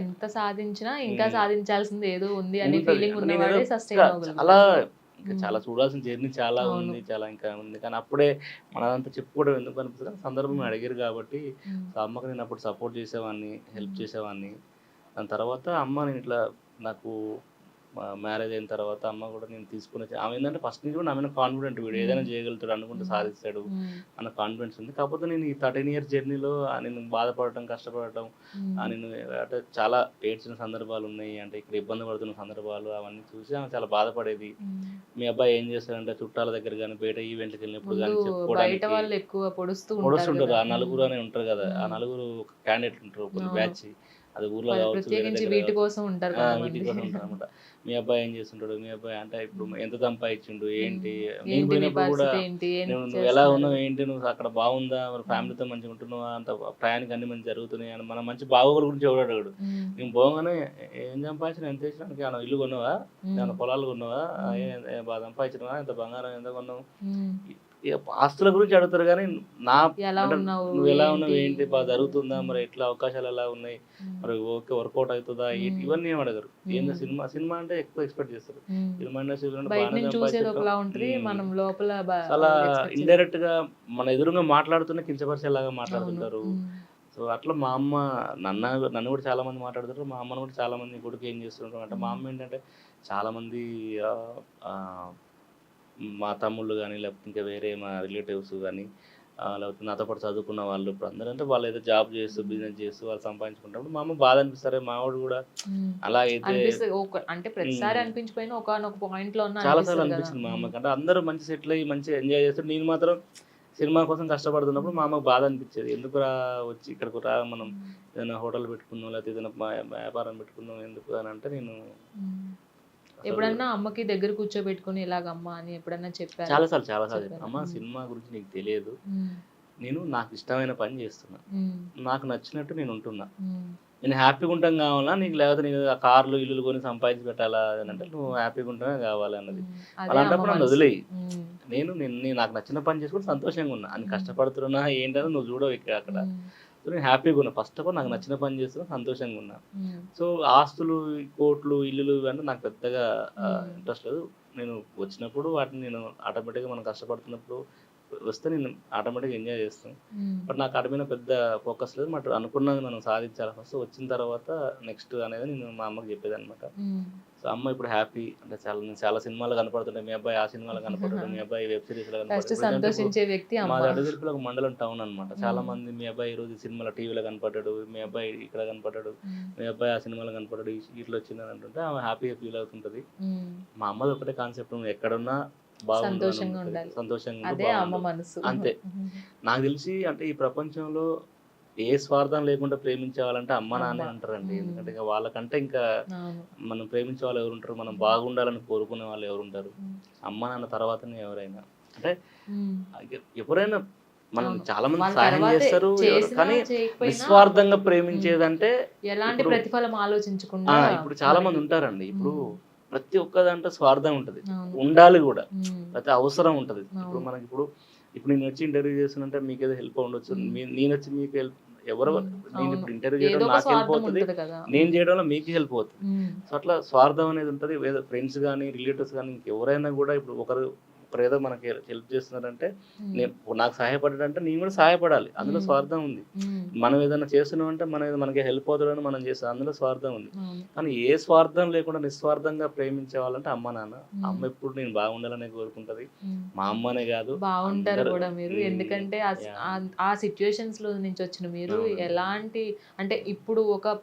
ఎంత సాధించినా ఇంకా సాధించాల్సింది ఏదో ఉంది అనే ఫీలింగ్ ఉన్నవాడే సస్టైన్ అవ్వగలుగుతాడు. అలా ఇంకా చాలా చూడాల్సిన జర్నీ చాలా ఉంది, చాలా ఇంకా ఉంది. కానీ అప్పుడే మనంతా చెప్పుకోవడం ఎందుకు అనిపిస్తుంది, సందర్భం అడిగారు కాబట్టి. అమ్మకి నేను అప్పుడు సపోర్ట్ చేసేవాడిని, హెల్ప్ చేసేవాడిని. దాని తర్వాత అమ్మ నేను ఇట్లా నాకు మ్యారేజ్ అయిన తర్వాత అమ్మ కూడా నేను తీసుకుని ఆమె ఏంటంటే ఫస్ట్ నుంచి కూడా నా మీద కాన్ఫిడెంట్, వీడు ఏదైనా చేయగలుగుతాడు, అనుకుంటే సాధిస్తాడు అన్న కాన్ఫిడెన్స్ ఉంది. కాకపోతే నేను ఈ 13 ఇయర్స్ జర్నీలో నేను బాధపడటం, కష్టపడటం, నేను అంటే చాలా ఏడ్చిన సందర్భాలు ఉన్నాయి. అంటే ఇక్కడ ఇబ్బంది పడుతున్న సందర్భాలు అవన్నీ చూసి ఆమె చాలా బాధపడేది. మీ అబ్బాయి ఏం చేస్తాడంటే చుట్టాల దగ్గర కానీ బయట ఈవెంట్కి వెళ్ళినప్పుడు కానీ బయట చెప్పుకోవడానికి వాళ్ళు ఎక్కువ పొడుస్తూ పొడుస్తుంటారు. ఆ ఉంటారు. నలుగురు అని ఉంటారు కదా, ఆ నలుగురు క్యాండిడేట్ ఉంటారు, కొన్ని బ్యాచ్, అది ఊర్లో కావచ్చు, వేరే ప్రత్యేకించి దగ్గర వీటి కావచ్చు. కోసం ఉంటారు వీటి కోసం ఉంటారు అనమాట. మీ అబ్బాయి ఏం చేస్తుంటాడు, మీ అబ్బాయి అంటే ఇప్పుడు ఎంత సంపాదించిండు ఏంటి, నేను ఏంటి మీ పోయినప్పుడు కూడా పరిస్థితి ఏంటి, ఏం నువ్వు ఎలా చేస్తున్నారు? ఉన్నావు ఏంటి, నువ్వు అక్కడ బాగుందా, మరి ఫ్యామిలీతో మంచిగా ఉంటున్నావా, అంత ప్రయాణిక అన్ని మంచి జరుగుతున్నాయి అని మన మంచి బాగోగుల గురించి ఎవడు అడగడు. నేను పోగానే ఏం సంపాదించిన, ఎంత వేసినా, ఏమైనా ఇల్లు కొన్నావా, ఏమైనా పొలాలు కొన్నావా, బాగా సంపాదించినవా, ఎంత బంగారం ఎంత కొన్నావు, ఇక ఆస్తుల గురించి అడుగుతారు. కానీ నా ఎలా అంటే ఉన్నావు, నువ్వు ఎలా ఉన్నావు ఏంటి? ఏంటి, బాగా జరుగుతుందా, మరి ఎట్లా అవకాశాలు ఎలా ఉన్నాయి, మరి ఓకే వర్కౌట్ అవుతుందా, ఇవన్నీ ఏం అడగరు. ఏంటో సినిమా సినిమా అంటే ఎక్కువ ఎక్స్పెక్ట్ చేస్తారు. ఫిల్మ్ ఇండస్ట్రీ బయట నుంచి చూసేది ఒకలా ఉంటుంది, మనం లోపల చాలా expect ఇండైరెక్ట్ గా మన ఎదురుగా మాట్లాడుతున్న కించపరిచేలాగా అవును. మాట్లాడుతుంటారు. సో అట్లా మా అమ్మ నన్ను కూడా చాలా మంది మాట్లాడుతారు, మా అమ్మను కూడా చాలా మంది కొడుకు ఏం చేస్తుంటారు అంటే, మా అమ్మ ఏంటంటే చాలా మంది ఆ, ఆ, మా తమ్ముళ్ళు కానీ లేకపోతే ఇంకా వేరే మా రిలేటివ్స్ కానీ లేకపోతే నాతో పాటు చదువుకున్న వాళ్ళు ఇప్పుడు అందరూ అంటే వాళ్ళు ఏదో జాబ్ చేస్తూ బిజినెస్ చేస్తూ వాళ్ళు సంపాదించుకుంటారు. మా అమ్మ బాధ అనిపిస్తారు, మావాడు కూడా అలా అయితే అనిపిస్తుంది. అంటే ప్రతిసారి అనిపించిపోయినా ఒకనొక పాయింట్ లో చాలా సార్లు అనిపించింది మా అమ్మకి. అంటే అందరూ మంచి సెటిల్ అయ్యి మంచిగా ఎంజాయ్ చేస్తారు, నేను మాత్రం సినిమా కోసం కష్టపడుతున్నప్పుడు మా అమ్మకి బాధ అనిపించేది. ఎందుకు రా వచ్చి ఇక్కడికి రా, మనం ఏదైనా హోటల్ పెట్టుకుందాం లేకపోతే ఏదైనా వ్యాపారం పెట్టుకుందాం ఎందుకు అని అంటే, నేను ఎప్పుడన్నా అమ్మకి దగ్గర కూర్చోబెట్టుకుని ఇలాగమ్మా అని ఎప్పుడన్నా చెప్పారు? చాలాసార్లు చెప్పాను, అమ్మ సినిమా గురించి నీకు తెలియదు, నేను నాకు ఇష్టమైన పని చేస్తున్నా, నాకు నచ్చినట్టు నేను ఉంటున్నా, నేను హ్యాపీగా ఉంటాం కావాలా నీకు, లేకపోతే నేను ఆ కార్లు ఇల్లులు కొని సంపాదించి పెట్టాలా అని అంటే, నువ్వు హ్యాపీగా ఉంటానే కావాలి అన్నది. అలాంటప్పుడు నన్ను వదిలేయి, నేను నాకు నచ్చిన పని చేసుకుని సంతోషంగా ఉన్నా, అని కష్టపడుతున్నా ఏంటని నువ్వు చూడవు ఇక్కడ అక్కడ. సో నేను హ్యాపీగా ఉన్నా, ఫస్ట్ ఆఫ్ ఆల్ నాకు నచ్చిన పని చేస్తున్నా, సంతోషంగా ఉన్నా. సో ఆస్తులు కోట్లు ఇల్లులు ఇవన్నీ నాకు పెద్దగా ఇంట్రెస్ట్ లేదు. నేను వచ్చినప్పుడు వాటిని నేను ఆటోమేటిక్గా మనం కష్టపడుతున్నప్పుడు వస్తే నేను ఆటోమేటిక్గా ఎంజాయ్ చేస్తాను. బట్ నాకు వాటి మీద పెద్ద ఫోకస్ లేదు. బట్ అనుకున్నది మనం సాధించాలి ఫస్ట్, వచ్చిన తర్వాత నెక్స్ట్ అనేది నేను మా అమ్మకి చెప్పేది అనమాట. సో అమ్మ ఇప్పుడు హ్యాపీ అంటే నేను చాలా సినిమాలు కనపడుతుంటాయి, మీ అబ్బాయి ఆ సినిమాలో కనపడతాడు, మీ అబ్బాయి వెబ్ సిరీస్ లో సంతోషించే వ్యక్తి కనపడతాడు. మాది అడుగురిపిలో ఒక మండలం టౌన్ అనమాట. చాలా మంది మీ అబ్బాయి ఈ రోజు సినిమాలో టీవీలో కనపడ్డాడు, మీ అబ్బాయి ఇక్కడ కనపడ్డాడు, మీ అబ్బాయి ఆ సినిమాలో కనపడ్డాడు, ఇట్లా వచ్చిందని అంటుంటే ఆమె హ్యాపీగా ఫీల్ అవుతుంటది. మా అమ్మది ఒకటే కాన్సెప్ట్, నువ్వు ఎక్కడున్నా సంతోషంగా ఉండాలి, సంతోషంగా అదే అమ్మ మనసు. అంతే. నాకు తెలిసి అంటే ఈ ప్రపంచంలో ఏ స్వార్థం లేకుండా ప్రేమించేవాళ్ళంటే అమ్మ నాన్నే అంటారండి. ఎందుకంటే ఇంకా వాళ్ళకంటే ఇంకా మనం ప్రేమించే వాళ్ళు ఎవరు ఉంటారు, మనం బాగుండాలని కోరుకునే వాళ్ళు ఎవరు ఉంటారు, అమ్మ నాన్న తర్వాతనే ఎవరైనా. అంటే ఎవరైనా మనం చాలా మంది సహాయం చేస్తారు, కానీ నిస్వార్థంగా ప్రేమించేదంటే ఎలాంటి ప్రతిఫలం ఆలోచించకుండా. ఇప్పుడు చాలా మంది ఉంటారండి, ఇప్పుడు ప్రతి ఒక్క దాంట్లో స్వార్థం ఉంటది, ఉండాలి కూడా, ప్రతి అవసరం ఉంటది. ఇప్పుడు మనకి ఇప్పుడు నేను వచ్చి ఇంటర్వ్యూ చేస్తున్నంటే మీకు ఏదో హెల్ప్ ఉండొచ్చు, నేను వచ్చి మీకు హెల్ప్ ఎవరు, నేను ఇప్పుడు ఇంటర్వ్యూ చేయడం నాకు హెల్ప్ అవుతుంది, నేను చేయడం వల్ల మీకు హెల్ప్ అవుతుంది. సో అట్లా స్వార్థం అనేది ఉంటుంది. ఫ్రెండ్స్ కానీ రిలేటివ్స్ కానీ ఇంకెవరైనా కూడా ఇప్పుడు ఒకరు ఏదో మనకి హెల్ప్ చేస్తున్నారంటే, నాకు సహాయపడాలంటే నేను కూడా సహాయపడాలి, అందులో స్వార్థం ఉంది. మనం ఏదైనా చేస్తున్నాం అంటే మనకి హెల్ప్ అవుతుందని మనం చేస్తాం, అందులో స్వార్థం ఉంది. కానీ ఏ స్వార్థం లేకుండా నిస్వార్థంగా ప్రేమించే వాళ్ళంటే అమ్మ నాన్న. అమ్మ ఎప్పుడు నేను బాగుండాలనే కోరుకుంటది, మా అమ్మనే కాదు బాగుంటారు కూడా మీరు. ఎందుకంటే ఆ సిచ్యుయేషన్స్ లో నుంచి వచ్చిన మీరు ఎలాంటి అంటే ఇప్పుడు ఒక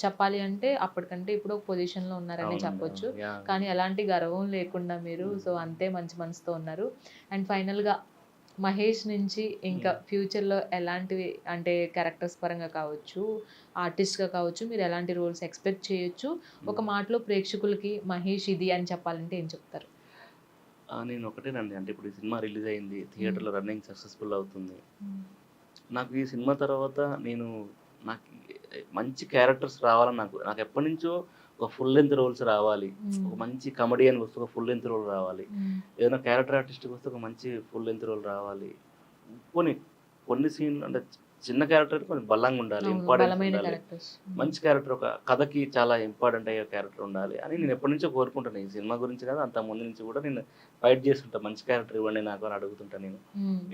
చెప్పాలి అంటే అప్పటికంటే ఇప్పుడు ఒక పొజిషన్ లో ఉన్నారని చెప్పొచ్చు, కానీ ఎలాంటి గర్వం లేకుండా మీరు సో అంతే మంచి మనసుతో ఉన్నారు. అండ్ ఫైనల్ గా మహేష్ నుంచి ఇంకా ఫ్యూచర్ లో ఎలాంటివి అంటే క్యారెక్టర్స్ పరంగా కావచ్చు, ఆర్టిస్ట్ గా కావచ్చు, మీరు ఎలాంటి రోల్స్ ఎక్స్పెక్ట్ చేయొచ్చు? ఒక మాటలో ప్రేక్షకులకి మహేష్ ఇది అని చెప్పాలంటే ఏం చెప్తారు? నేను ఒకటేనండి, అంటే ఇప్పుడు ఈ సినిమా రిలీజ్ అయింది, థియేటర్లో రన్నింగ్ సక్సెస్ఫుల్ అవుతుంది. నాకు ఈ సినిమా తర్వాత నాకు మంచి క్యారెక్టర్స్ రావాలని నాకు ఎప్పటి నుంచో ఒక ఫుల్ లెంత్ రోల్స్ రావాలి, ఒక మంచి కమెడియన్ వస్తే ఒక ఫుల్ లెంత్ రోల్ రావాలి, ఏదైనా క్యారెక్టర్ ఆర్టిస్ట్కి వస్తే ఒక మంచి ఫుల్ లెంత్ రోల్ రావాలి. కొన్ని సీన్లు అంటే చిన్న క్యారెక్టర్ కొంచెం బలంగా ఉండాలి, ఇంపార్టెంట్ ఉండాలి, మంచి క్యారెక్టర్, ఒక కథకి చాలా ఇంపార్టెంట్ అయ్యే క్యారెక్టర్ ఉండాలి అని నేను ఎప్పటి నుంచో కోరుకుంటాను. ఈ సినిమా గురించి కాదు, అంత ముందు నుంచి కూడా నేను ఫైట్ చేస్తుంటా, మంచి క్యారెక్టర్ ఇవ్వండి నాకు అని అడుగుతుంటా. నేను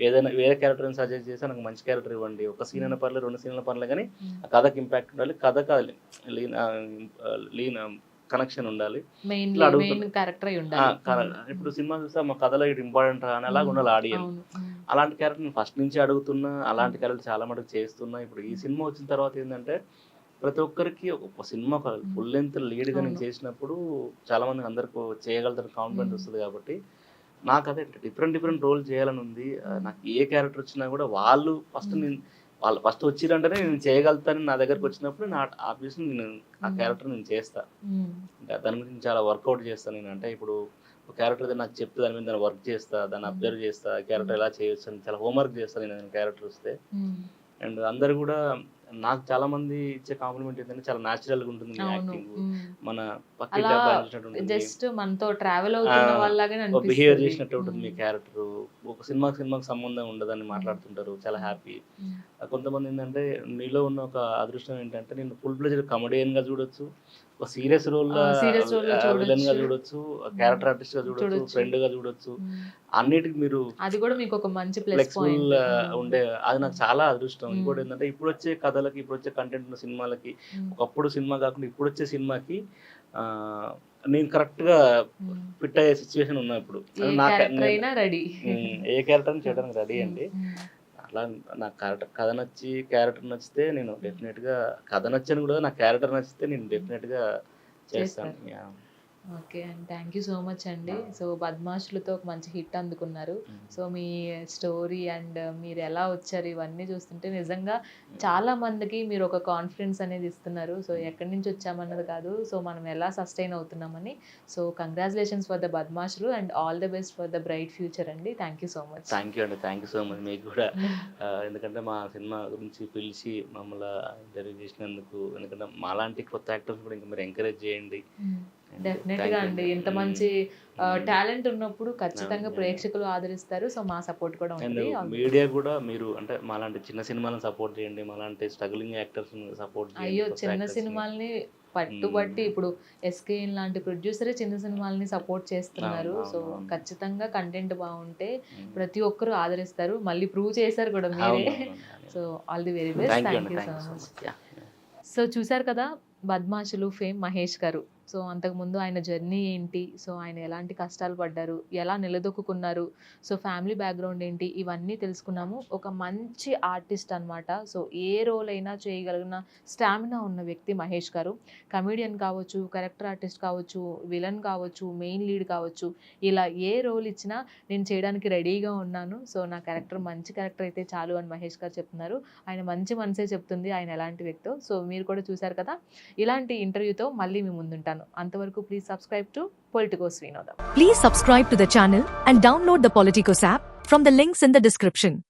ఏదైనా వేరే క్యారెక్టర్ని సజెస్ట్ చేస్తే నాకు మంచి క్యారెక్టర్ ఇవ్వండి, ఒక సీన్ అయినా పర్లేదు, 2 సీన్ల పర్లేదు, కానీ ఆ కథకి ఇంపాక్ట్ ఉండాలి, కథ కాదు కనెక్షన్ ఉండాలి. మెయిన్ ఇట్లా అడుగుతున్నా. మెయిన్ క్యారెక్టర్ అయి ఆ, ఉండాలి. ఇప్పుడు సినిమా చూస్తే మా కథలో ఇది ఇంపార్టెంట్ అనేలాగా ఉండాలి ఆడియన్స్. అవును. అలాంటి క్యారెక్టర్ నేను ఫస్ట్ నుంచి అడుగుతున్నా, అలాంటి క్యారెక్టర్ చాలా మటుకు చేస్తున్నా. ఇప్పుడు ఈ సినిమా వచ్చిన తర్వాత ఏంటంటే ప్రతి ఒక్కరికి ఒక సినిమా ఒక ఫుల్ లెంత్ లీడ్గా నేను అవును. చేసినప్పుడు చాలా మంది అందరికి చేయగలుగుతారు కాన్ఫిడెంట్ వస్తుంది కాబట్టి నాకు అదే డిఫరెంట్ రోల్ చేయాలని ఉంది. నాకు ఏ క్యారెక్టర్ వచ్చినా కూడా వాళ్ళు ఫస్ట్ వచ్చిరంటేనే నేను చేయగలుగుతానని నా దగ్గరకు వచ్చినప్పుడు నా ఆబ్వియస్లీ నేను ఆ క్యారెక్టర్ నేను చేస్తా. అంటే దాని గురించి చాలా వర్కౌట్ చేస్తాను నేను. అంటే ఇప్పుడు ఒక క్యారెక్టర్ ఏదో నాకు చెప్తే దాని మీద దాన్ని వర్క్ చేస్తా, దాన్ని అబ్జర్వ్ చేస్తా, క్యారెక్టర్ ఎలా చేయొచ్చు అని చాలా హోంవర్క్ చేస్తాను నేను క్యారెక్టర్ వస్తే. అండ్ అందరు కూడా నాకు చాలా మంది ఇచ్చే కాంప్లిమెంట్ ఏంటంటే చాలా న్యాచురల్ గా ఉంటుంది మీ అవును. యాక్టింగ్, మన అలా పక్కింటి అబ్బాయి చూసినట్టు ఉంటుంది, జస్ట్ మనతో ట్రావెల్ అవుతున్న వాళ్ళలాగానే బిహేవ్ అనిపిస్తది. చేసినట్టు ఉంటుంది మీ క్యారెక్టర్. ఒక సినిమాకి సంబంధం ఉండదని మాట్లాడుతుంటారు, చాలా హ్యాపీ. కొంతమంది ఏంటంటే నీలో ఉన్న ఒక అదృష్టం ఏంటంటే నేను ఫుల్ ప్లెజర్ కమెడియన్ గా చూడొచ్చు, ఒక సీరియస్ రోల్ సీరియస్ రోల్ లో విలన్ గా చూడొచ్చు. చూడొచ్చు, క్యారెక్టర్ ఆర్టిస్ట్ గా చూడొచ్చు, చూడొచ్చు. ఫ్రెండ్ గా చూడొచ్చు. అన్నిటికి మీరు అది కూడా మీకు ఒక మంచి ప్లస్ ఫ్లెక్సిబుల్ పాయింట్. ఉండే అది నాకు చాలా అదృష్టం. మ్మ్. ఇంకోటి ఏంటంటే ఇప్పుడు వచ్చే కథలకి, ఇప్పుడు వచ్చే కంటెంట్ ఉన్న సినిమాలకి, ఒకప్పుడు సినిమా కాకుండా ఇప్పుడు వచ్చే సినిమాకి ఆ, నేను కరెక్ట్ గా ఫిట్ అయ్యే సిచ్యువేషన్ ఉన్నా ఇప్పుడు. ఏ క్యారెక్టర్ అయినా రెడీ. ఏ క్యారెక్టర్ చేయడానికి రెడీ అండి. అట్లా నాకు కథ నచ్చి క్యారెక్టర్ నచ్చితే నేను డెఫినెట్ గా, కథ నచ్చని కూడా నాకు క్యారెక్టర్ నచ్చితే నేను డెఫినెట్ గా చేస్తాను. Yeah. Okay and thank you so much అండి. సో బద్మాషులతో ఒక మంచి హిట్ అందుకున్నారు. సో మీ స్టోరీ అండ్ మీరు ఎలా వచ్చారు ఇవన్నీ చూస్తుంటే నిజంగా చాలా మందికి మీరు ఒక కాన్ఫిడెన్స్ అనేది ఇస్తున్నారు. సో ఎక్కడి నుంచి వచ్చామన్నది కాదు, సో మనం ఎలా సస్టైన్ అవుతున్నామని. సో కంగ్రాచులేషన్స్ ఫర్ ద బద్మాషులు and all the best for the bright future అండి. Thank you so much. Thank you అండి, థ్యాంక్ యూ సో మచ్ మీకు కూడా. ఎందుకంటే మా సినిమా గురించి పిలిచి మమ్మల్ని ఇంటర్వ్యూ చేసినందుకు, ఎందుకంటే మాలాంటి కొత్త యాక్టర్స్ కూడా ఇంకా మీరు ఎంకరేజ్ చేయండి. డెఫినెట్ గా అండి, ఇంత మంచి టాలెంట్ ఉన్నప్పుడు ఖచ్చితంగా ప్రేక్షకులు ఆదరిస్తారు. సో మా సపోర్ట్ కూడా అండ్ ఉంటుంది. మీడియా కూడా మీరు అంటే మాలాంటి చిన్న సినిమాలను సపోర్ట్ చేయండి, మాలాంటి స్ట్రగులింగ్ యాక్టర్స్ సపోర్ట్ చేయండి. అయ్యో కొత్త చిన్న actors ని. సినిమాల్ని పట్టుబట్టి ఇప్పుడు ఎస్కేఎన్ లాంటి ప్రొడ్యూసరే చిన్న సినిమాల్ని సపోర్ట్ చేస్తున్నారు. అవును, సో అవును. ఖచ్చితంగా కంటెంట్ బాగుంటే ప్రతి ఒక్కరు ఆదరిస్తారు. మళ్ళీ ప్రూవ్ చేశారు కూడా మీరే. అవును. So all the very best. Thank you thank అండి, you thank so you so much. Much. Yeah. So చూశారు కదా బద్మాషులు ఫేమ్ మహేష్ గారు. సో అంతకుముందు ఆయన జర్నీ ఏంటి, సో ఆయన ఎలాంటి కష్టాలు పడ్డారు, ఎలా నిలదొక్కున్నారు, సో ఫ్యామిలీ బ్యాక్గ్రౌండ్ ఏంటి, ఇవన్నీ తెలుసుకున్నాము. ఒక మంచి ఆర్టిస్ట్ అన్నమాట. సో ఏ రోల్ అయినా చేయగలిగిన స్టామినా ఉన్న వ్యక్తి మహేష్ గారు. కమెడియన్ కావచ్చు, క్యారెక్టర్ ఆర్టిస్ట్ కావచ్చు, విలన్ కావచ్చు, మెయిన్ లీడ్ కావచ్చు, ఇలా ఏ రోల్ ఇచ్చినా నేను చేయడానికి రెడీగా ఉన్నాను. సో నా క్యారెక్టర్ మంచి క్యారెక్టర్ అయితే చాలు అని మహేష్ గారు చెప్తున్నారు. ఆయన మంచి మనసే చెప్తుంది ఆయన ఎలాంటి వ్యక్తో. సో మీరు కూడా చూశారు కదా, ఇలాంటి ఇంటర్వ్యూతో మళ్ళీ మీ ముందుంటాను. అంతవరకు please subscribe to Politicos Vinodam. Please subscribe to the channel and download the Politicos app from the links in the description.